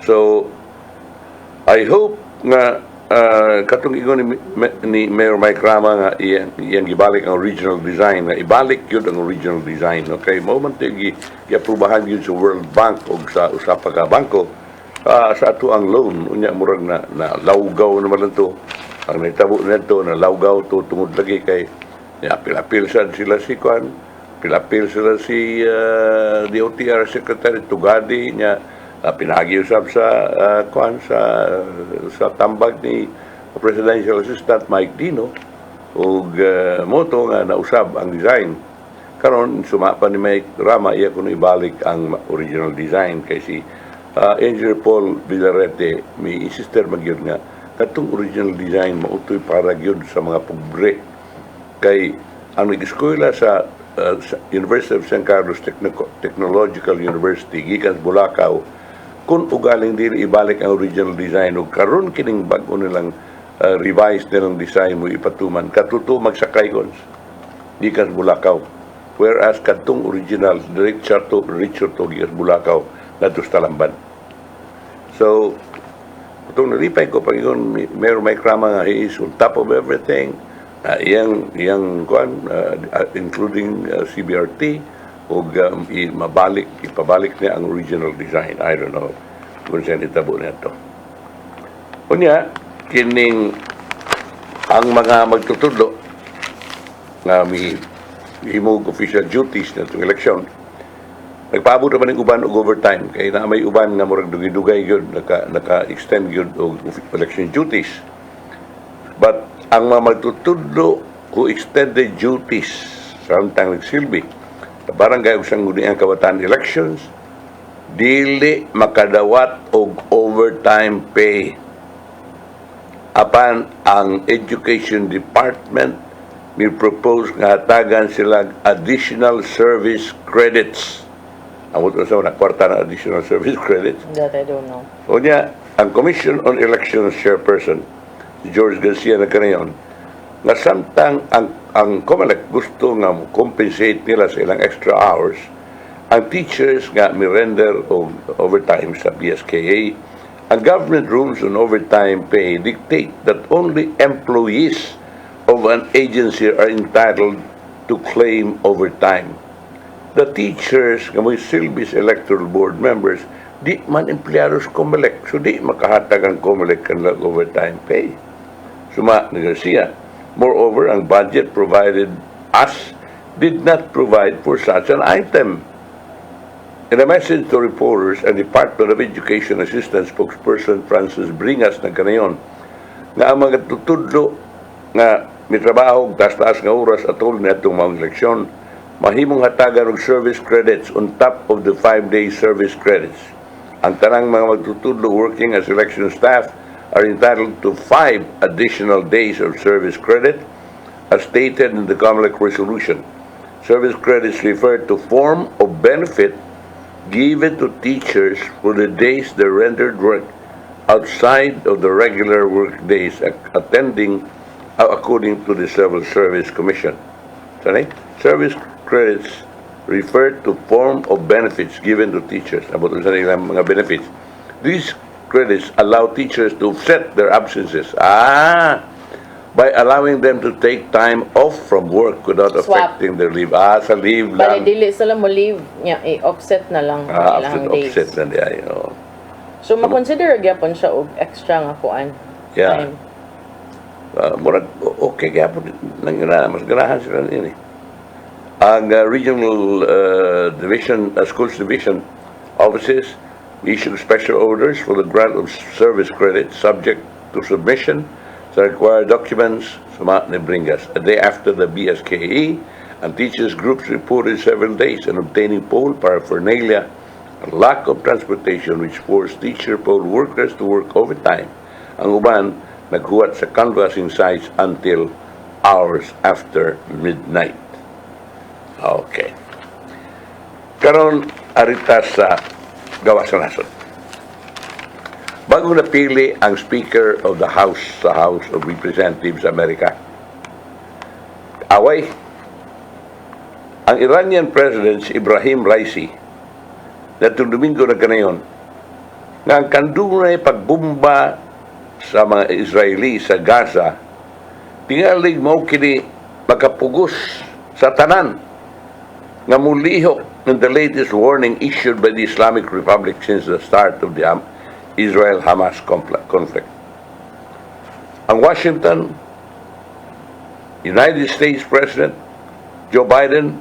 So, I hope nga katong ingon ni Mayor Mike Rama nga iyang gibalik ang original design, nga ibalik yun ang original design. Okay, mo man tayo giaprubahan yun sa World Bank o sa usapa ka bangko sa ato ang loan. Unya, murag na laugaw naman lang to. Ang naitabo na ito, na laugaw to tungod lagi kay apil-apil sila si Kwan. Pilapil sila si DOTR Secretary Tugadi niya pinagiusap sa tambag ni Presidential Assistant Mike Dino ug moto nga nausab ang design. Karon sumapa ni Mike Rama iya kuno ibalik ang original design kay si Engineer Paul Villarete may insister magyud nga katong original design mautoy para gyud sa mga pobre kay ang nag-eskwela sa University of San Carlos Technological University gikan Bulacau kun ugaling dili ibalik ang original design ug karon kining bag-o nilang revised nilang design mo ipatuman katuto magsakay kon gikan Bulacau whereas katong original Richard to gikan Bulacau ngadto sa Talamban. So itong nalipay ko pangingon Mayor Mike Rama nga he is on top of everything. Iyang kuan including CBRT ug ipabalik niya ang original design. I don't know kung saan itabo na ito. Unya, kining ang mga magtutudlo nga may himog official duties na itong eleksyon, nagpaabot naman ng uban og overtime kay na may uban nga murag dugay-dugay yun naka-extend yun og election duties. But ang mga magtutudlo who extended duties samtang nagsilbi sa barangay ug sangguniang kabataan elections dili makadawat og overtime pay apan ang Education Department may propose nga hatagan sila additional service credits. Ang ito sa kwarta na additional service credits. That I don't know. O niya, ang Commission on Elections Chairperson George Garcia na kanayon nga samtang ang COMELEC gusto nga compensate nila sa ilang extra hours ang teachers nga mi-render og overtime sa PSKA. Ang government rules on overtime pay dictate that only employees of an agency are entitled to claim overtime. The teachers nga may silbis electoral board members di man empleados COMELEC, so di makahatag ang COMELEC kanila overtime pay. Suma ni Garcia. Moreover, ang budget provided us did not provide for such an item. In a message to reporters, ang Department of Education Assistant Spokesperson Francis Bringas nagkanayon nga ang mga tutudlo nga may trabaho taas-taas nga oras atol na itong mga eleksyon mahimong hatagan og service credits on top of the 5-day service credits. Ang tanang mga magtutudlo working as election staff are entitled to 5 additional days of service credit as stated in the COMELEC resolution. Service credits refer to form of benefit given to teachers for the days they rendered work outside of the regular work days attending according to the Civil Service Commission. Sorry? Service credits refer to form of benefits given to teachers. About sa nilang mga benefits. These credits allow teachers to offset their absences. by allowing them to take time off from work without Swap. affecting their leave. Sa leave Bali, lang. dili sila mo leave niya, i-offset na lang ang ilang days. Offset na niya. So, makonsider gyapon siya og extra nga kuan. Yeah. Time. Murag, okay kaya po nang mas ganahan sila nini. Ang regional division, schools division offices issued special orders for the grant of service credit subject to submission sa required documents sa mga Bringas. A day after the BSKE, and teachers groups reported several days in obtaining poll paraphernalia, a lack of transportation which forced teacher poll workers to work overtime. Ang uban, naghuwat sa canvassing sites until hours after midnight. Okay. Karon arita sa gawas sa nasod. Bago napili ang Speaker of the House sa House of Representatives Amerika, away. Ang Iranian President si Ibrahim Raisi na Domingo na ganayon nga ang kandunay pagbomba sa mga Israeli sa Gaza tingalig mao kini magkapugos sa tanan nga mulihok in the latest warning issued by the Islamic Republic since the start of the Israel-Hamas conflict. Ang Washington, United States President Joe Biden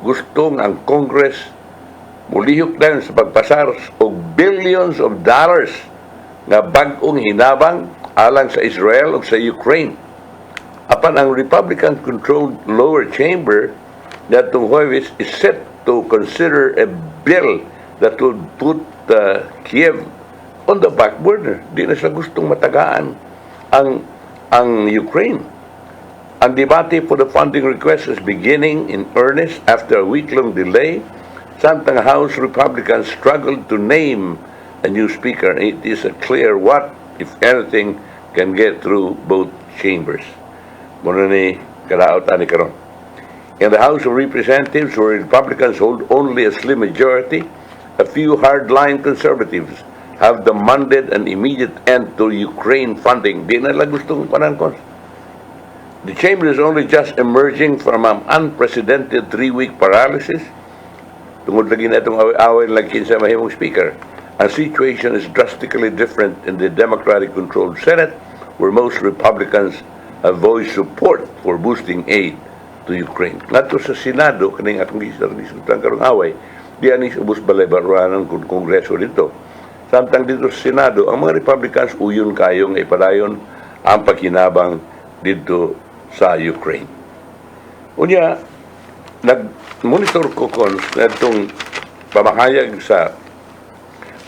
gustong ang Congress mulihok din sa pagpasar og billions of dollars nga bag-ong hinabang alang sa Israel ug sa Ukraine. Apan ang Republican-controlled lower chamber datong Huwebes is set to consider a bill that would put Kiev on the back burner. Di na sila gustong matagaan ang Ukraine. Ang debate for the funding request is beginning in earnest after a week-long delay. Samtang House Republicans struggled to name a new speaker. It is clear what, if anything, can get through both chambers. Muna ni kadaotan ni karon. In the House of Representatives, where Republicans hold only a slim majority, a few hardline conservatives have demanded an immediate end to Ukraine funding. Di na lang gustong panangkon. The chamber is only just emerging from an unprecedented 3-week paralysis. Tungod lagi na itong away lagi sa mahimong speaker. Our situation is drastically different in the Democratic-controlled Senate, where most Republicans have voiced support for boosting aid to Ukraine. Nato sa Senado, kaning atong gisutang karong away, diyan is ubos balay-baranan kung Kongreso dito. Samtang dito sa Senado, ang mga Republicans uyon kayong ipadayon ang pagkinabang dito sa Ukraine. Unya, nag-monitor ko kon itong pamahayag sa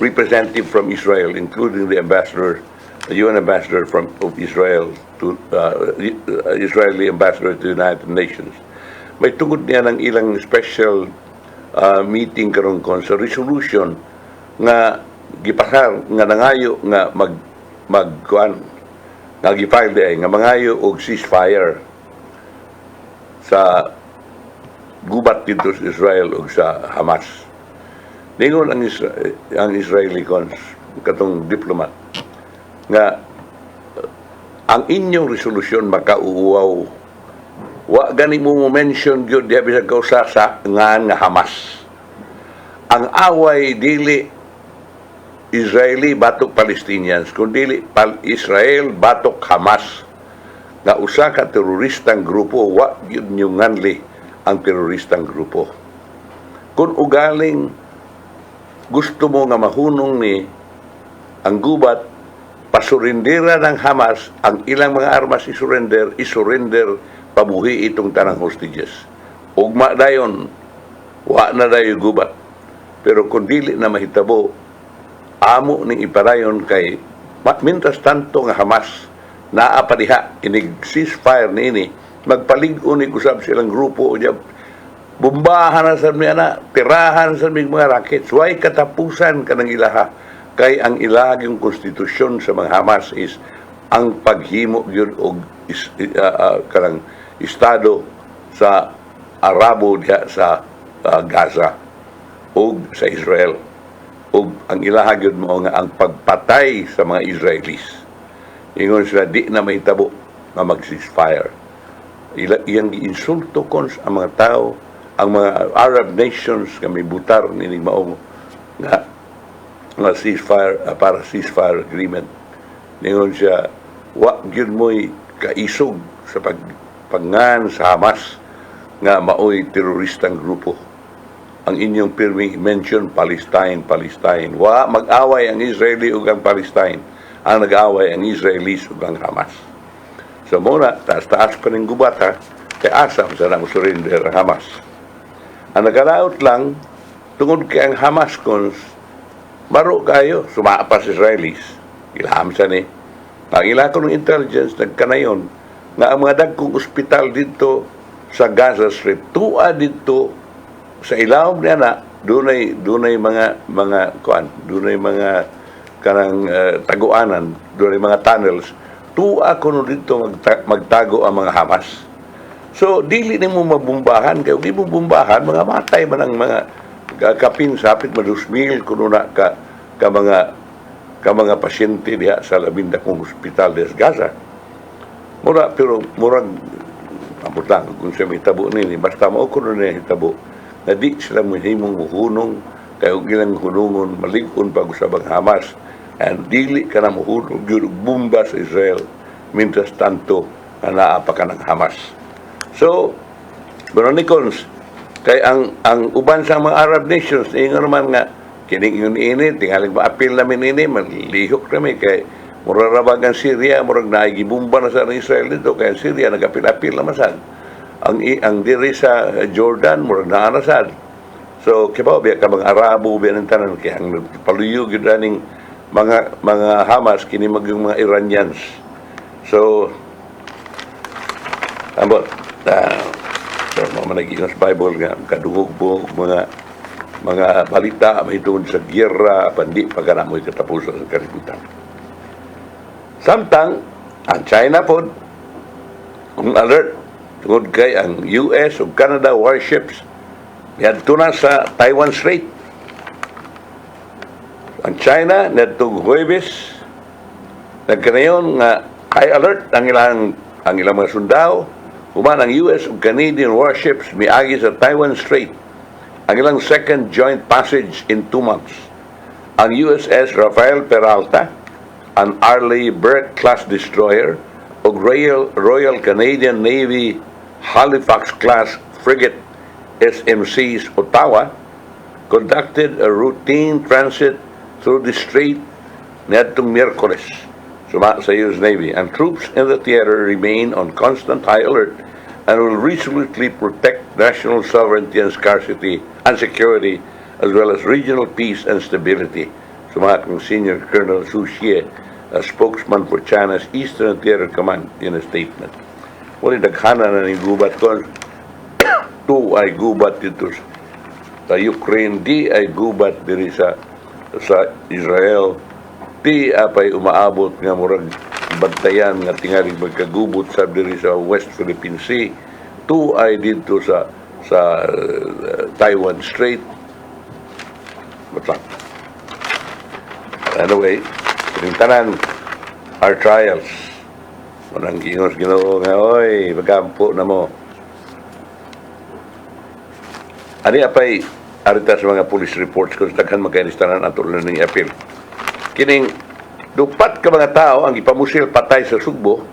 representative from Israel, including the ambassador, the UN ambassador of Israel to Israeli ambassador to the United Nations. May tungod niya ng ilang special meeting karon kon sa resolution nga gipasar nga nangayo nga magkuan nga gifile day nga mangayo og ceasefire sa gubat dito sa Israel ug sa Hamas. Ningon ang Israeli katong diplomat nga ang inyong resolusyon makauuaw wa gani mo mention gyud diha bisag kausa sa nga Hamas. Ang away dili Israeli batok Palestinians kundi Israel batok Hamas nga usa ka teroristang grupo wa gyud nyo nganli ang teroristang grupo. Kung ugaling gusto mo nga mahunong ni ang gubat, pasurindera ng Hamas ang ilang mga armas isurrender, pabuhi itong tanang hostages. Ugma dayon, wa na dayo gubat. Pero kung dili na mahitabo, amo ning ipadayon kay mintas tanto nga Hamas naapadiha inig ceasefire niini magpalig-o ni usab silang grupo unya bombahan na sa mga tirahan sa mga rockets. Why katapusan kanang ilaha? Kay ang ilahaging konstitusyon sa mga Hamas is ang paghimo yun og kanang estado sa Arabo diha sa Gaza o sa Israel. O ang ilahag yun mo nga ang pagpatay sa mga Israelis. Ingon sila di na mahitabo nga mag-ceasefire. Iyang giinsulto kon ang mga tao, ang mga Arab nations nga may butar nining maong nga ceasefire para ceasefire agreement. Ningon siya, wa gyud mo'y kaisog sa pagpangan sa Hamas nga maoy teroristang grupo. Ang inyong pirming mention, Palestine. Wa mag-away ang Israeli ug ang Palestine. Ang nag-away ang Israelis ug ang Hamas. So muna, taas-taas pa ning gubat ha, kay asam sa nang surrender ang Hamas. Ang nagalaot lang, tungod kay ang Hamas kung maro kayo, sumapa sa Israelis. Ilaham sa ni. Ang ilako ng intelligence, nagkanayon, na ang mga dagkong ospital dito sa Gaza Strip, tuwa dito sa ilawom niya na, dunay mga kanang taguanan, dunay mga tunnels, tuwa kuno dito magtago ang mga Hamas. So, dili ni mo mabumbahan, kaya di mo bumbahan, mga matay man ang mga kapin sapit, madusmil kuno na ka mga pasyente diha sa labinda kong hospital des Gaza. Pero murag ambot lang kung siya may tabo nini, basta mao kuno na hitabo na di sila mahimong muhunong, kaya ilang hunungon malig-on pag usabang Hamas, and dili ka na muhunong gyud bomba sa Israel mientras tanto na naapa ka ng Hamas. So, Veronicons, kay ang uban sa mga Arab nations, ingon naman nga, kining yun ini, tingaling maapil namin ini, malihok namin, kay murarabag ang Syria, murag naigibumba na sa Israel dito, kaya Syria nagapil-apil naman sad. Ang diri sa Jordan, murag naanasad. So, kaya biya ka mga Arabo, biya ng tanan, kaya ang paluyog yun daning mga Hamas, kini yung mga Iranians. So, ambot, mga nag-iwas Bible nga, kadungog po, mga balita, may doon sa giyera, pandi, pagkana mo'y katapusan sa kaributan. Samtang, ang China po, kung alert, tungod kay ang US o Canada warships, yadto na sa Taiwan Strait. Ang China, netong Huwebes, nagkanayon nga high alert ang ilang mga sundao, human ang US o Canadian warships miagi sa Taiwan Strait, ang ilang second joint passage in 2 months. Ang USS Rafael Peralta, an Arleigh Burke-class destroyer, o Royal Canadian Navy Halifax-class frigate SMC's Ottawa, conducted a routine transit through the strait niadtong Miyerkules sa US Navy, and troops in the theater remain on constant high alert and will resolutely protect national sovereignty and security, as well as regional peace and stability. Sumakang Senior Colonel Su Xie, a spokesman for China's Eastern Theater Command, in a statement. Wala daghana na ng gubat ko. Tu ay gubat dito sa Ukraine, di ay gubat diri sa Israel, di apay umaabot nga murag bantayan nga tingaling magkagubot sa diri sa West Philippine Sea, tu ay dito sa Taiwan Strait. Anyway, tanan our trials. Manang gingos Ginoo nga, oy, magampo na mo. Ani apay arita sa mga police reports kung daghan magkainistanan ato lang ng appeal. Kining dupat ka mga tao ang ipamusil patay sa Sugbo,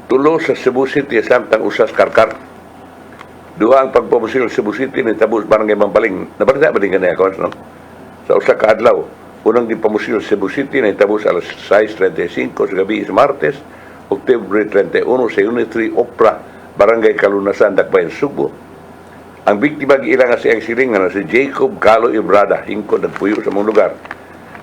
tulo sa Cebu City samtang usas Karkar. Duha ang pagpamusil sa Cebu City ni tabos barangay Mambaling. Nabalita ba din ganyan ako, no? Sa usa ka adlaw, unang gipamusil sa Cebu City ni tabos alas 6:35 sa gabi sa Martes, October 31 sa Unit 3 Opera, Barangay Kalunasan, Dakbayan, Sugbo. Ang biktima giilang nga siyang silingan na si Jacob Calo Ibrada, hingkod nagpuyo sa mga lugar.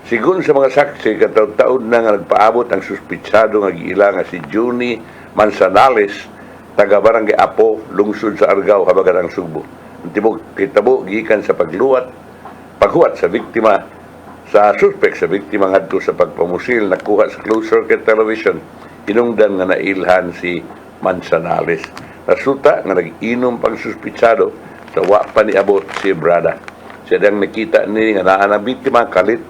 Sigun sa mga saksi, kataon-taon na nga nagpaabot ang suspitsado nga giilang nga si Juni Manzanales, taga Barangay Apo, lungsod sa Argao, Habagatang, Sugbo. Ang tibok kitabo gikan sa paghuwat sa biktima, sa suspect sa biktima ngadto sa pagpamusil, nakuha sa closed circuit television, inungdan nga nailhan si Manzanales. Nasuta nga nag-inom pang suspitsado sa wa pa niabot si Brada. Siya dang nakita ni nga naa na biktima kalit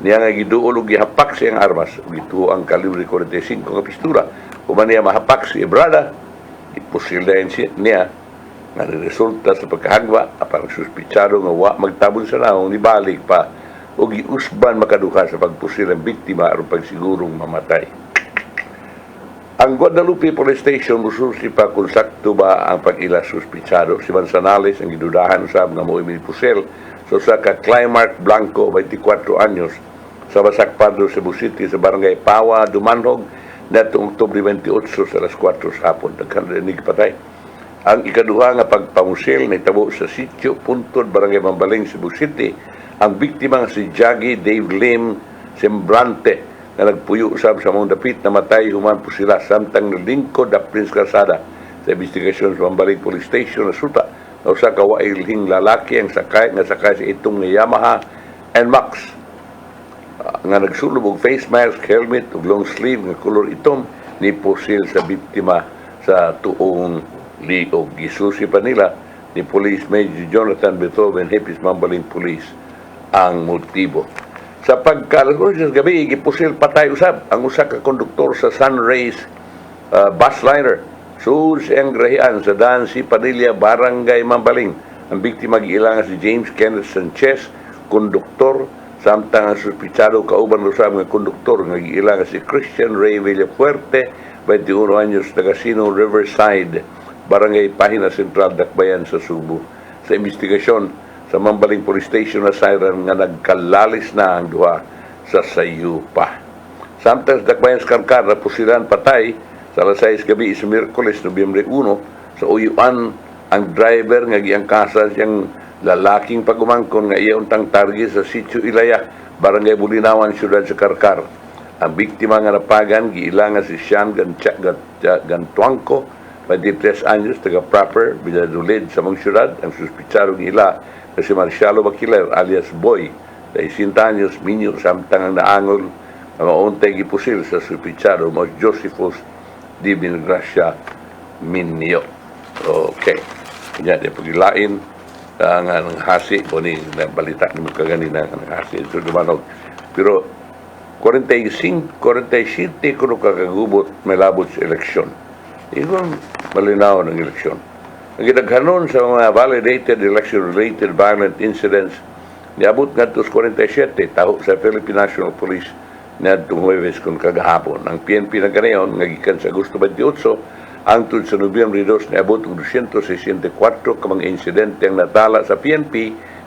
niya nga giduol og gihapak siyang armas ug gituo ang kalibre 45 nga pistola Human niya mahapak si Ibrada, ipusilayan niya nga resulta sa pagkahagwa apang suspitsado nga wa magtabon sa naong nibalik pa o giusban makaduha sa pagpusil ang biktima aron pagsigurong mamatay. Ang Guadalupe Police Station mususi pa kung sakto ba ang pag-ila suspitsado. Si Manzanales ang gidudahan usab nga mo'y pusil so sa Climark Blanco, 24 anyos, sa Basak Padro, Cebu City, sa Barangay Pawa, Dumanhog, natong Oktubre 28 sa alas 4 sa hapon. Nagkarinig patay. Ang ikaduha nga pagpamusil na itabo sa sitio Puntod, Barangay Mambaling, Cebu City, ang biktima nga si Jaggy Dave Lim Sembrante na nagpuyo usab sa mong dapit na matay human po sila samtang nalingkod na Prince Calzada sa investigasyon sa Mambaling Police Station na suta na usa ka wailhing lalaki ang sakay sa itong Yamaha NMAX nga nagsulob og face mask, helmet ug long sleeve nga kulor itom ni pusil sa biktima sa tuong liog. Gisusi pa nila ni Police Major Jonathan Beethoven, Hepis Mambaling Police ang motibo. Sa pagkalas sa gabi, gipusil patay usab ang usa ka konduktor sa Sunrays bus liner. Suod siyang grahian sa daan si Padilla, Barangay Mambaling. Ang biktima giilangan si James Kenneth Sanchez, konduktor, samtang ang suspitsado kauban usab nga konduktor nga giilangan si Christian Ray Villafuerte, 21 anyos, taga Sino Riverside, Barangay Pahina Central, Dakbayan sa Subo. Sa investigasyon sa Mambaling Police Station na siren nga nagkalalis na ang duha sa sayupa. Samtang sa Dakbayan sa Karkar na pusilan patay sa alas 6 gabi sa Miyerkules, Nobyembre 1, sa uyuan ang driver nga giangkasa siyang lalaking pagumangkon nga iya untang targi sa Sitio Ilaya, Barangay Bulinawan, Siyudad sa Karkar. Ang biktima nga napagan giilangan si Sean Gantuangco, 23 anyos, taga Proper, Villadolid sa mong siyudad. Ang suspitsado ila na si Marcialo Baquiler alias Boy, 60 anyos, minyo, samtang ang naangol ang mauntay gipusil sa suspitsado mo Josephus Di Gracia Minyo. Okay. Kanya di pagilain ang hasi o ni balita ni mo kaganina ang hasi ito dumanog. Pero 45, 47 kuno kakagubot may labot sa eleksyon. Iyon malinaw ng eleksyon. Ang ginaghanon sa mga validated election-related violent incidents niabot nga 47 taho sa Philippine National Police niadtong Huwebes kung kagahapon. Ang PNP na ganayon nga gikan sa Agosto 28 hangtod sa Nobyembre 2 niabot og 264 ka mga insidente ang natala sa PNP,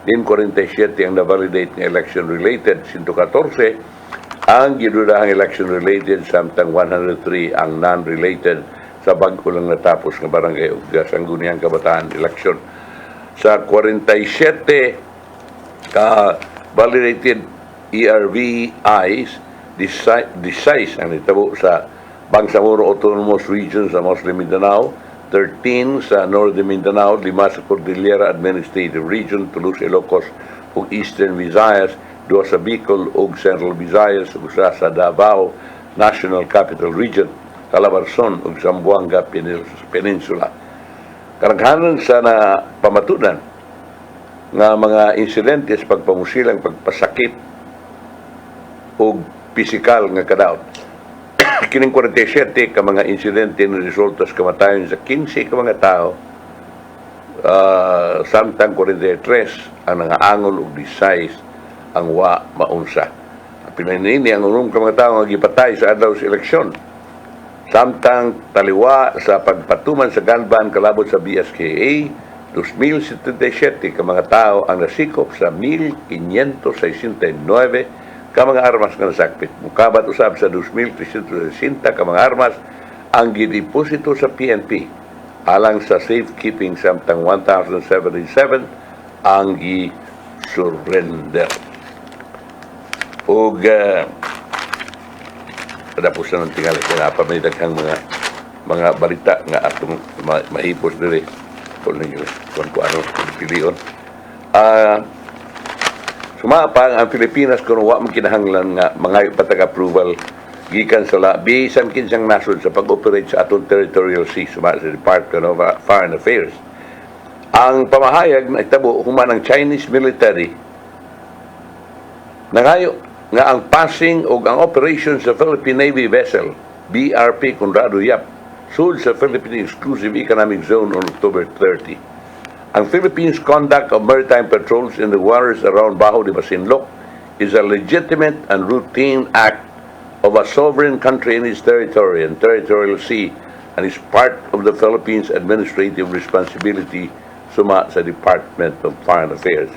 din 47 ang na-validate nga election-related, 114 ang gidudahang election-related, samtang 103 ang non-related sa bago lang natapos ng barangay ug Sangguniang Kabataan election. Sa 47 ka validated ERVIs, 16 ang nitabo sa Bangsamoro Autonomous Region sa Muslim Mindanao, 13 sa Northern Mindanao, 5 sa Cordillera Administrative Region, 3 sa Ilocos ug Eastern Visayas, 2 sa Bicol ug Central Visayas, ug 1 sa Davao National Capital Region, Calabarzon ug Zamboanga Peninsula. Karaghanan sa na pamatunan nga mga insidente sa pagpamusilang pagpasakit ug pisikal nga kadaot. Kining 47 ka mga insidente na resulta sa kamatayon sa 15 ka mga tao, samtang 43 ang nangaangol ug 16 ang wa maunsa. Pinanini ang unong ka mga tao nga gipatay sa adlaw sa eleksyon. Samtang taliwa sa pagpatuman sa gun ban kalabot sa BSKA, 2,077 ka mga tao ang nasikop sa 1,569 ka mga armas nga nasakpit. Mukabat usab sa 2,360 ka mga armas ang gideposito sa PNP alang sa safekeeping, samtang 1,077 ang gi-surrender. Ug tapos na ng tingali pinapamalitan kang mga balita nga atong mahipos diri kung ano pilion. Sumapang ang Pilipinas kung wa man kinahanglan nga mga patag-approval gikan sa bisan kinsang nasod sa pag-operate sa atong territorial sea sa Department of Foreign Affairs. Ang pamahayag na itabo human ng Chinese military nangayo nga ang passing o ang operation sa Philippine Navy vessel BRP Conrado Yap sued sa Philippine Exclusive Economic Zone on October 30. Ang Philippines' conduct of maritime patrols in the waters around Bajo de Masinloc is a legitimate and routine act of a sovereign country in its territory and territorial sea and is part of the Philippines' administrative responsibility suma sa Department of Foreign Affairs.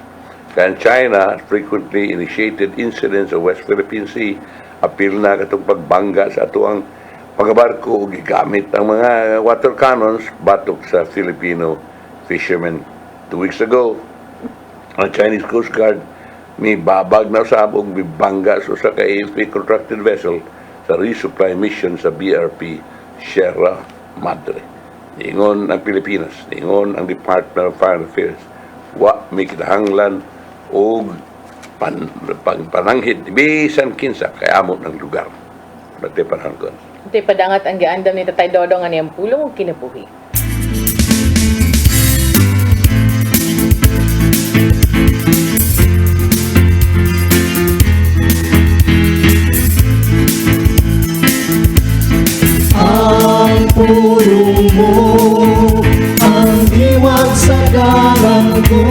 Kaya China frequently initiated incidents of West Philippine Sea, apil na katong pagbangga sa atuang pagabarko o gigamit ang mga water cannons batok sa Filipino fishermen. 2 weeks ago, ang Chinese Coast Guard may babag na usab og bibangga sa AFP contracted vessel sa resupply mission sa BRP Sierra Madre. Niingon ang Pilipinas, niingon ang Department of Foreign Affairs, wa may kinahanglan og pananghid bisan kinsa kay amo ng lugar. Bati panangkon. Iti padangat ang giandam ni Tatay Dodong aniyang pulong ug kinabuhi. Ang pulong mo, ang diwag sa galang ko.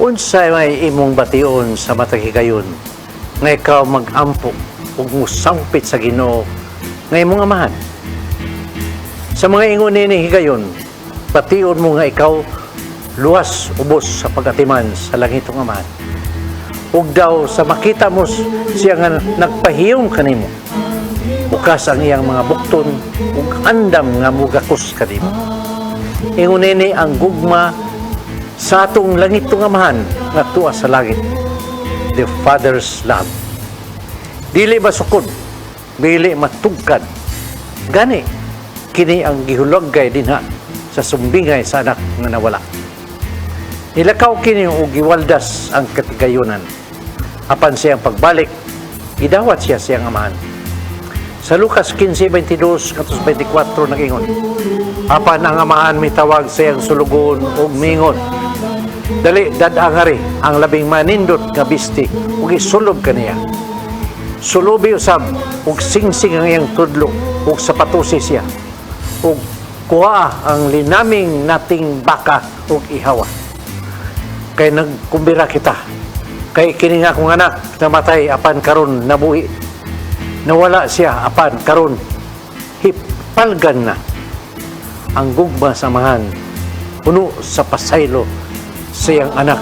Unsay may imong bation sa matag higayon nga ikaw mag-ampo ug musampit sa Ginoo nga imong amahan. Sa mga ingon ni higayon, bation mo nga ikaw luwas ubos sa pagatiman sa langitong amahan. Ug daw sa makita mo siya nga nagpahiyom kanimo, bukas ang iyang mga bukton ug andam nga mugakos kanimo. Ingon ni ang gugma sa atong langitong amahan nga tuwa sa langit, the Father's love. Dili masukod, dili matugkad. Gani, kini ang gihulagay dinha sa sumbingay sa anak nga nawala. Nilakaw kini og giwaldas ang katigayunan. Apan siyang pagbalik, gidawat siya siyang amahan. Sa Lucas 15:22-24 nag-ingon, apan ang amahan mitawag siyang sulugon ug mingon, dali dadangari ang labing manindot nga bisti ug isulob kaniya. Sulubi usab ug singsing ang iyang tudlo ug sapatusi siya. Ug kuha ang linaming nating baka ug ihawa. Kay nagkumbira kita. Kay kini nga akong anak namatay apan karon nabuhi. Nawala siya apan karon hipalgan na. Ang gugma samahan puno sa pasaylo siyang anak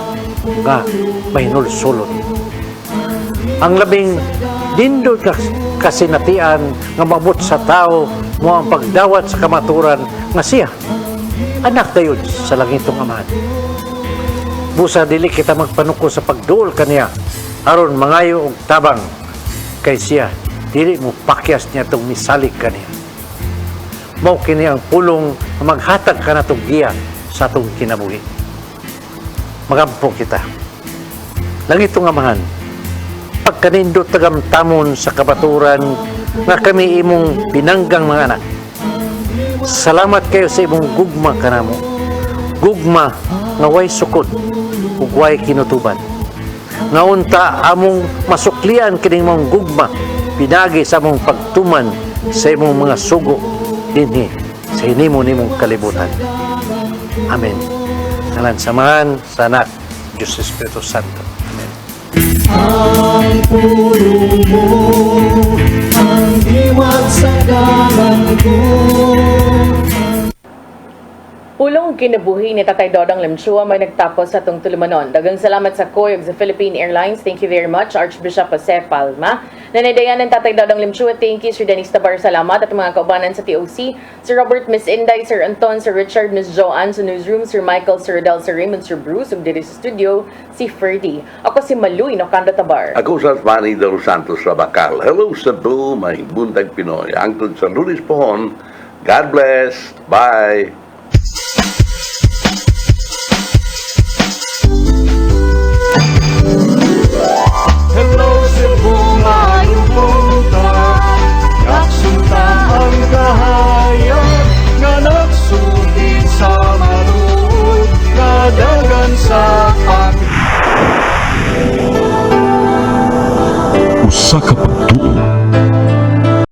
nga mahinulsulod. Ang labing dindot kasinatian nga mabot sa tao mo ang pagdawat sa kamaturan nga siya anak dayon sa langitong amahan. Busa dili kita magpanuko sa pagduol kaniya aron mangayo og tabang kay siya dili mo pakyas niya itong misalik kaniya. Mao kini ang pulong maghatag ka na itong giya sa itong kinabuhi. Magampo kita. Langitong amahan, pagkanindot tagamtamon sa kabaturan nga kami imong binanggang mga anak. Salamat kayo sa imong gugma kanamo. Gugma nga way sukod ug way kinutuban. Nga unta among masuklian kining mong gugma pinagi sa among pagtuman sa imong mga sugo dinhi sa hinimo-nimong kalibutan. Amen. Ngalan samahan sa Anak, Diyos Espiritu Santo. Amen. Ang pulong mo, ang diwag sa galang ko. Pulong kinabuhi ni Tatay Dodong Limchua may nagtapos sa itong tulumanon. Dagang salamat sa COI ug sa Philippine Airlines. Thank you very much, Archbishop Jose Palma. Nanaydayan ng Tatay Dodong Limchua. Thank you, Sir Dennis Tabar. Salamat. At mga kaubanan sa TOC, Sir Robert, Miss Inday, Sir Anton, Sir Richard, Miss Joanne sa newsroom, Sir Michael, Sir Adel, Sir Raymond, Sir Bruce, ug dito sa studio, si Ferdy. Ako si Malu Inokando Tabar. Ako sa Manny de los Santos Rabacal. Hello Cebu, may Buntag Pinoy. Angtod sa Lunes pohon. God bless. Bye. Hello Cebu, maayong buntag. Kaksunta ang kahayag nga nagsugid sa maruod, nadagan sa usa ka pagtuo